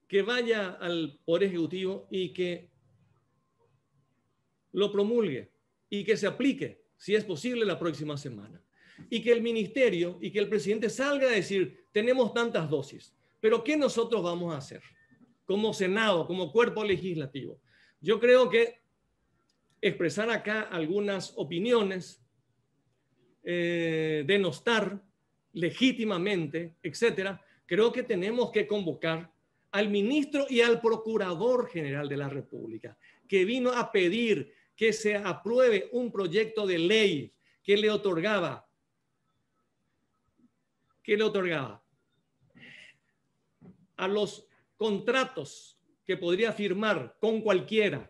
que vaya al Poder Ejecutivo y que lo promulgue y que se aplique, si es posible, la próxima semana. Y que el ministerio y que el presidente salga a decir, tenemos tantas dosis, pero ¿qué nosotros vamos a hacer como Senado, como cuerpo legislativo? Yo creo que expresar acá algunas opiniones, denostar legítimamente, etcétera, creo que tenemos que convocar al ministro y al procurador general de la República, que vino a pedir que se apruebe un proyecto de ley que le otorgaba a los contratos que podría firmar con cualquiera,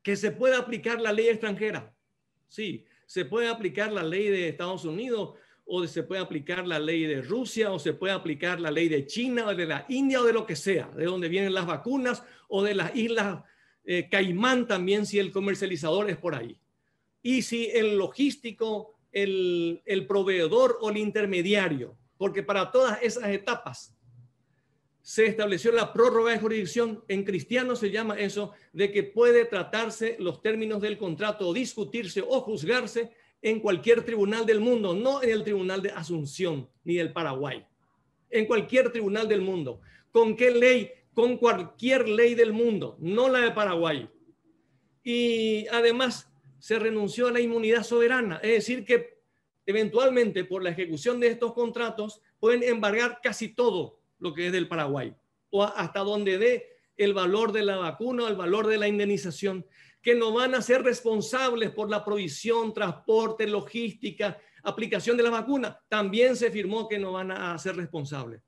que se pueda aplicar la ley extranjera. Sí, se puede aplicar la ley de Estados Unidos, o se puede aplicar la ley de Rusia, o se puede aplicar la ley de China, o de la India, o de lo que sea, de donde vienen las vacunas, o de las islas Caimán también, si el comercializador es por ahí. Y si el logístico, el proveedor o el intermediario, porque para todas esas etapas se estableció la prórroga de jurisdicción. En cristiano se llama eso, de que puede tratarse los términos del contrato, o discutirse o juzgarse en cualquier tribunal del mundo, no en el tribunal de Asunción ni del Paraguay, en cualquier tribunal del mundo. ¿Con qué ley? Con cualquier ley del mundo, no la de Paraguay. Y además se renunció a la inmunidad soberana, es decir que eventualmente por la ejecución de estos contratos pueden embargar casi todo lo que es del Paraguay, o hasta donde dé el valor de la vacuna o el valor de la indemnización, que no van a ser responsables por la provisión, transporte, logística, aplicación de la vacuna. También se firmó que no van a ser responsables.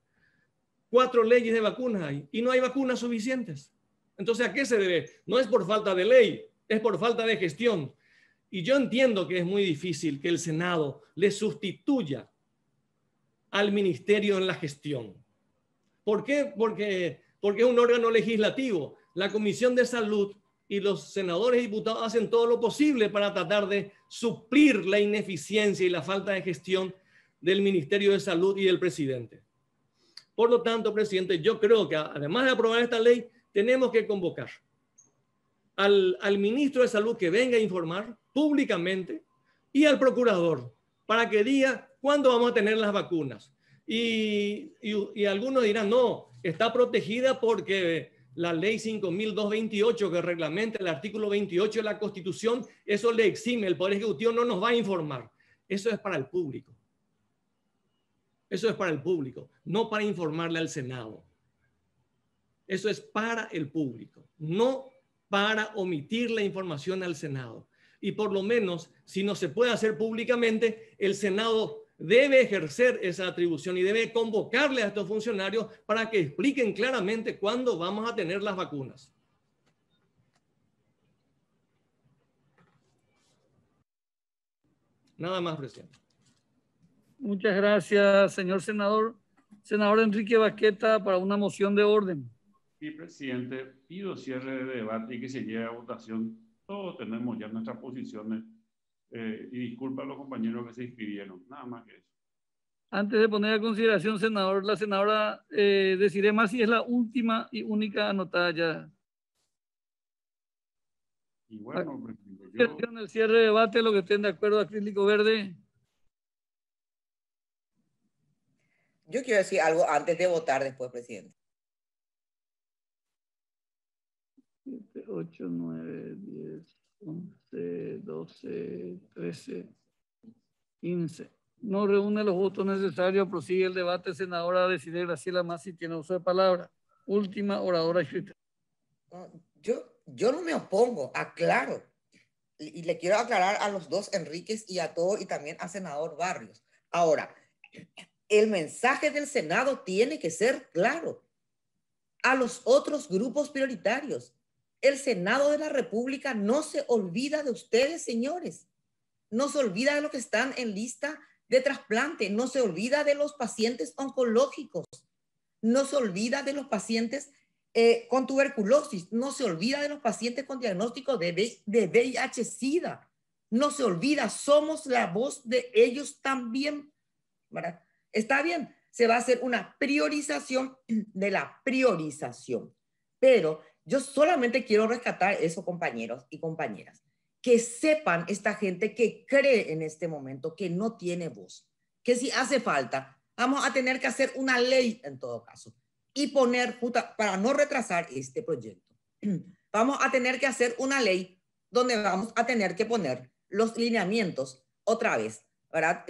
4 leyes de vacunas hay y no hay vacunas suficientes. Entonces, ¿a qué se debe? No es por falta de ley, es por falta de gestión. Y yo entiendo que es muy difícil que el Senado le sustituya al ministerio en la gestión. ¿Por qué? Porque es un órgano legislativo. La Comisión de Salud y los senadores y diputados hacen todo lo posible para tratar de suplir la ineficiencia y la falta de gestión del Ministerio de Salud y del presidente. Por lo tanto, presidente, yo creo que además de aprobar esta ley, tenemos que convocar al ministro de Salud que venga a informar públicamente y al procurador para que diga cuándo vamos a tener las vacunas. Y algunos dirán, no, está protegida porque la ley 5.228 que reglamenta el artículo 28 de la Constitución, eso le exime, el Poder Ejecutivo no nos va a informar. Eso es para el público. Eso es para el público, no para informarle al Senado. Eso es para el público, no para omitir la información al Senado. Y por lo menos, si no se puede hacer públicamente, el Senado debe ejercer esa atribución y debe convocarle a estos funcionarios para que expliquen claramente cuándo vamos a tener las vacunas. Nada más, presidente. Muchas gracias, señor senador. Senador Enrique Baqueta, para una moción de orden. Sí, presidente, pido cierre de debate y que se lleve a votación. Todos tenemos ya nuestras posiciones y disculpa a los compañeros que se inscribieron, nada más que eso. Antes de poner a consideración, senador, la senadora Desiree Masi es la última y única anotada ya. Y bueno, presidente, yo... En el cierre de debate, lo que estén de acuerdo, acrílico verde. Yo quiero decir algo antes de votar después, presidente. 7, 8, 9, 10, 11, 12, 13, 15. No reúne los votos necesarios. Prosigue el debate. Senadora Desiree Graciela Masi tiene uso de palabra. Última oradora escrita. Yo no me opongo, aclaro. Y le quiero aclarar a los dos Enríquez y a todos y también al senador Barrios. Ahora, el mensaje del Senado tiene que ser claro a los otros grupos prioritarios. El Senado de la República no se olvida de ustedes, señores. No se olvida de los que están en lista de trasplante. No se olvida de los pacientes oncológicos. No se olvida de los pacientes con tuberculosis. No se olvida de los pacientes con diagnóstico de VIH-Sida. No se olvida, somos la voz de ellos también, ¿verdad? Está bien, se va a hacer una priorización de la priorización, pero yo solamente quiero rescatar eso, compañeros y compañeras, que sepan esta gente que cree en este momento que no tiene voz, que si hace falta, vamos a tener que hacer una ley en todo caso y poner, para no retrasar este proyecto, vamos a tener que hacer una ley donde vamos a tener que poner los lineamientos otra vez, ¿verdad?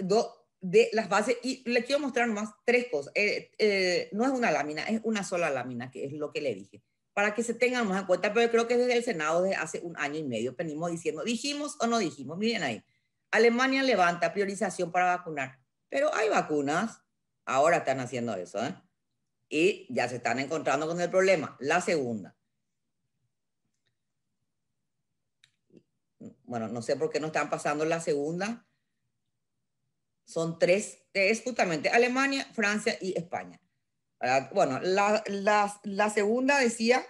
De las bases, y le quiero mostrar más tres cosas. No es una lámina, es una sola lámina, que es lo que le dije, para que se tengan más en cuenta, pero creo que desde el Senado, desde hace 1 año y medio, venimos diciendo, ¿dijimos o no dijimos? Miren ahí, Alemania levanta priorización para vacunar, pero hay vacunas, ahora están haciendo eso, ¿eh? Y ya se están encontrando con el problema. La segunda, bueno, no sé por qué no están pasando la segunda. Son tres, que es justamente Alemania, Francia y España. Bueno, la segunda decía,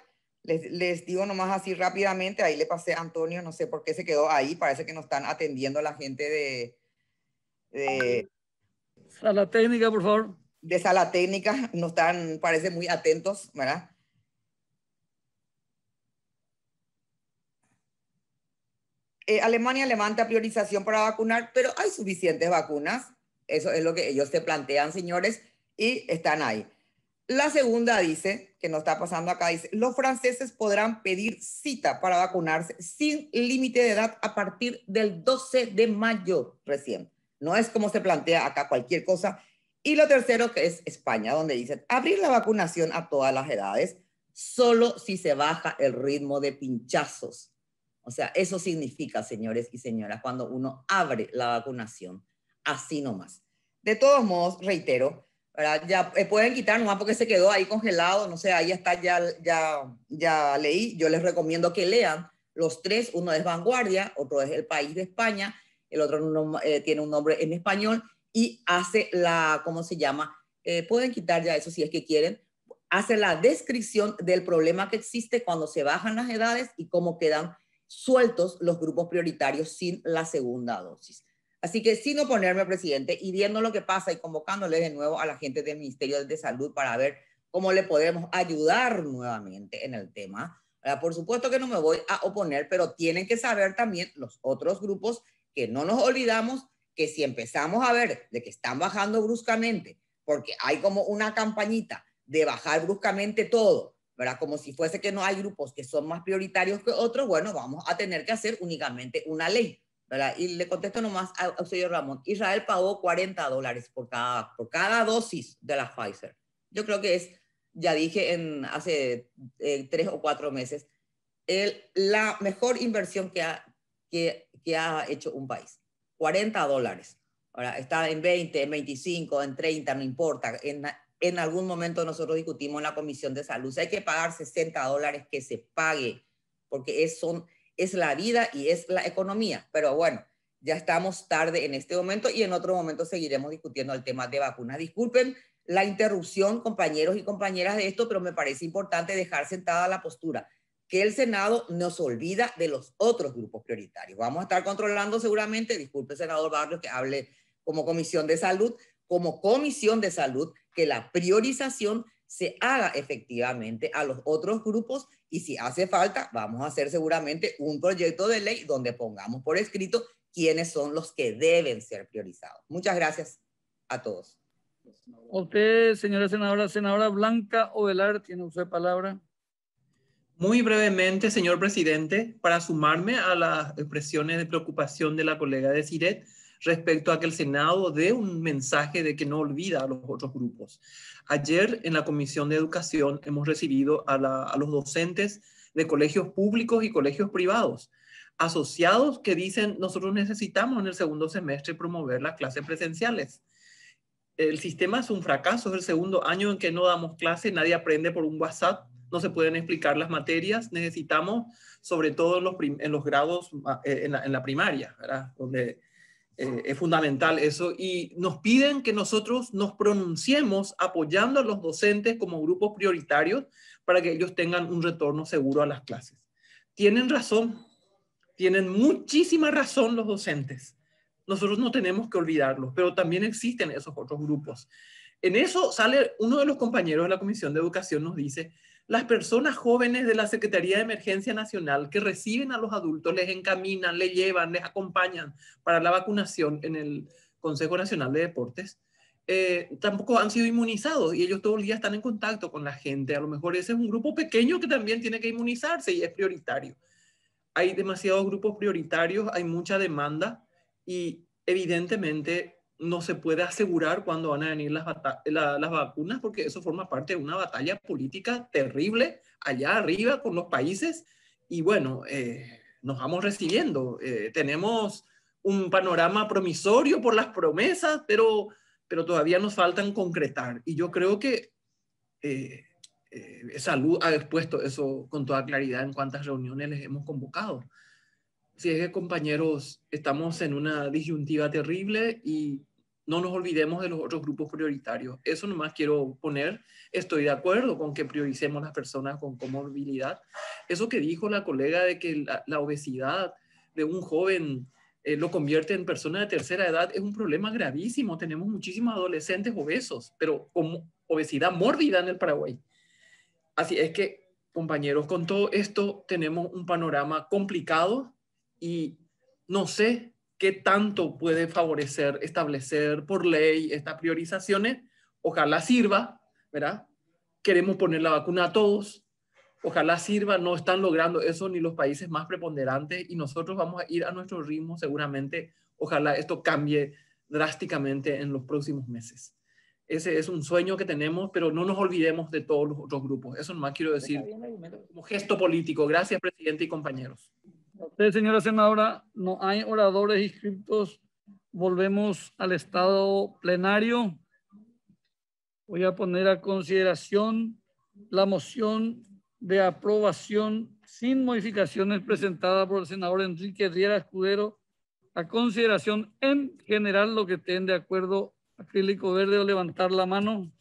les digo nomás así rápidamente, ahí le pasé a Antonio, no sé por qué se quedó ahí, parece que no están atendiendo a la gente de Sala técnica, por favor. De sala técnica, no están, parece muy atentos, ¿verdad? Alemania levanta priorización para vacunar, pero hay suficientes vacunas. Eso es lo que ellos se plantean, señores, y están ahí. La segunda dice, que no está pasando acá, dice, los franceses podrán pedir cita para vacunarse sin límite de edad a partir del 12 de mayo recién. No es como se plantea acá cualquier cosa. Y lo tercero, que es España, donde dicen, abrir la vacunación a todas las edades, solo si se baja el ritmo de pinchazos. O sea, eso significa, señores y señoras, cuando uno abre la vacunación, así nomás. De todos modos, reitero, ¿verdad? Ya pueden quitar nomás porque se quedó ahí congelado, no sé, ahí está, ya leí. Yo les recomiendo que lean los tres. Uno es Vanguardia, otro es El País de España, el otro tiene un nombre en español y hace la, ¿cómo se llama? Pueden quitar ya eso si es que quieren. Hace la descripción del problema que existe cuando se bajan las edades y cómo quedan sueltos los grupos prioritarios sin la segunda dosis. Así que sin oponerme, presidente, y viendo lo que pasa y convocándole de nuevo a la gente del Ministerio de Salud para ver cómo le podemos ayudar nuevamente en el tema. Por supuesto que no me voy a oponer, pero tienen que saber también los otros grupos que no nos olvidamos que si empezamos a ver de que están bajando bruscamente, porque hay como una campañita de bajar bruscamente todo, ¿verdad? Como si fuese que no hay grupos que son más prioritarios que otros, bueno, vamos a tener que hacer únicamente una ley, ¿verdad? Y le contesto nomás al señor Ramón. Israel pagó $40 por cada dosis de la Pfizer. Yo creo que es, ya dije hace 3 o 4 meses, la mejor inversión que ha hecho un país. $40. Ahora está en 20, en 25, en 30, no importa. En algún momento nosotros discutimos en la Comisión de Salud. Si hay que pagar $60, que se pague, porque es la vida y es la economía. Pero bueno, ya estamos tarde en este momento y en otro momento seguiremos discutiendo el tema de vacunas. Disculpen la interrupción, compañeros y compañeras, de esto, pero me parece importante dejar sentada la postura que el Senado nos olvida de los otros grupos prioritarios. Vamos a estar controlando seguramente, disculpe, senador Barrios, que hable como Comisión de Salud, que la priorización se haga efectivamente a los otros grupos y si hace falta, vamos a hacer seguramente un proyecto de ley donde pongamos por escrito quiénes son los que deben ser priorizados. Muchas gracias a todos. Usted, señora senadora, senadora Blanca Ovelar, tiene usted palabra. Muy brevemente, señor presidente, para sumarme a las expresiones de preocupación de la colega de Siret respecto a que el Senado dé un mensaje de que no olvida a los otros grupos. Ayer en la Comisión de Educación hemos recibido a los docentes de colegios públicos y colegios privados, asociados que dicen nosotros necesitamos en el segundo semestre promover las clases presenciales. El sistema es un fracaso, es el segundo año en que no damos clase, nadie aprende por un WhatsApp, no se pueden explicar las materias, necesitamos, sobre todo en los grados, en la primaria, ¿verdad? Donde es fundamental eso, y nos piden que nosotros nos pronunciemos apoyando a los docentes como grupos prioritarios para que ellos tengan un retorno seguro a las clases. Tienen razón, tienen muchísima razón los docentes. Nosotros no tenemos que olvidarlos, pero también existen esos otros grupos. En eso sale uno de los compañeros de la Comisión de Educación, nos dice, las personas jóvenes de la Secretaría de Emergencia Nacional que reciben a los adultos, les encaminan, les llevan, les acompañan para la vacunación en el Consejo Nacional de Deportes, tampoco han sido inmunizados y ellos todo el día están en contacto con la gente. A lo mejor ese es un grupo pequeño que también tiene que inmunizarse y es prioritario. Hay demasiados grupos prioritarios, hay mucha demanda y evidentemente no se puede asegurar cuándo van a venir las vacunas porque eso forma parte de una batalla política terrible allá arriba con los países y bueno, nos vamos recibiendo. Tenemos un panorama promisorio por las promesas, pero todavía nos faltan concretar y yo creo que Salud ha expuesto eso con toda claridad en cuántas reuniones les hemos convocado. Si es que, compañeros, estamos en una disyuntiva terrible y no nos olvidemos de los otros grupos prioritarios. Eso nomás quiero poner. Estoy de acuerdo con que prioricemos las personas con comorbilidad. Eso que dijo la colega de que la obesidad de un joven lo convierte en persona de tercera edad es un problema gravísimo. Tenemos muchísimos adolescentes obesos, pero con obesidad mórbida en el Paraguay. Así es que, compañeros, con todo esto tenemos un panorama complicado y no sé qué tanto puede favorecer establecer por ley estas priorizaciones. Ojalá sirva, ¿verdad? Queremos poner la vacuna a todos. Ojalá sirva, no están logrando eso ni los países más preponderantes y nosotros vamos a ir a nuestro ritmo seguramente. Ojalá esto cambie drásticamente en los próximos meses. Ese es un sueño que tenemos, pero no nos olvidemos de todos los otros grupos. Eso nomás quiero decir como gesto político. Gracias, presidente y compañeros. Usted, señora senadora, no hay oradores inscritos. Volvemos al estado plenario. Voy a poner a consideración la moción de aprobación sin modificaciones presentada por el senador Enrique Riera Escudero. A consideración en general, lo que estén de acuerdo, acrílico verde o levantar la mano.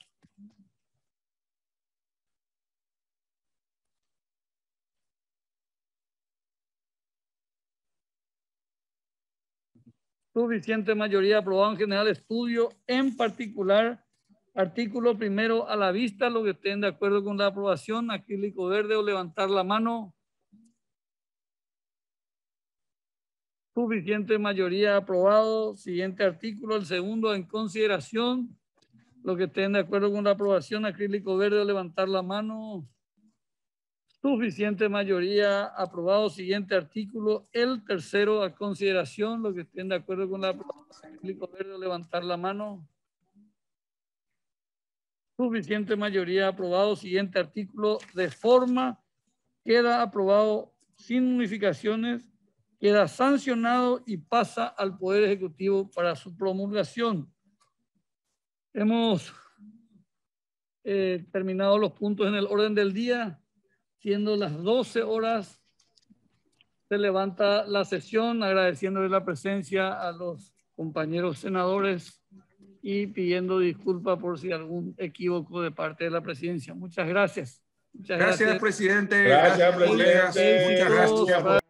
Suficiente mayoría aprobado en general estudio, en particular, artículo primero a la vista, los que estén de acuerdo con la aprobación, acrílico verde o levantar la mano. Suficiente mayoría aprobado. Siguiente artículo, el segundo en consideración. Los que estén de acuerdo con la aprobación, acrílico verde o levantar la mano. Suficiente mayoría aprobado. Siguiente artículo, el tercero a consideración. Los que estén de acuerdo con la aprobación, acrílico verde o levantar la mano. Suficiente mayoría aprobado. Siguiente artículo, de forma, queda aprobado sin modificaciones. Queda sancionado y pasa al Poder Ejecutivo para su promulgación. Hemos terminado los puntos en el orden del día. Siendo las 12 horas, se levanta la sesión, agradeciéndole la presencia a los compañeros senadores y pidiendo disculpas por si algún equívoco de parte de la presidencia. Muchas gracias. Gracias, presidente. Gracias, presidente. Muchas gracias.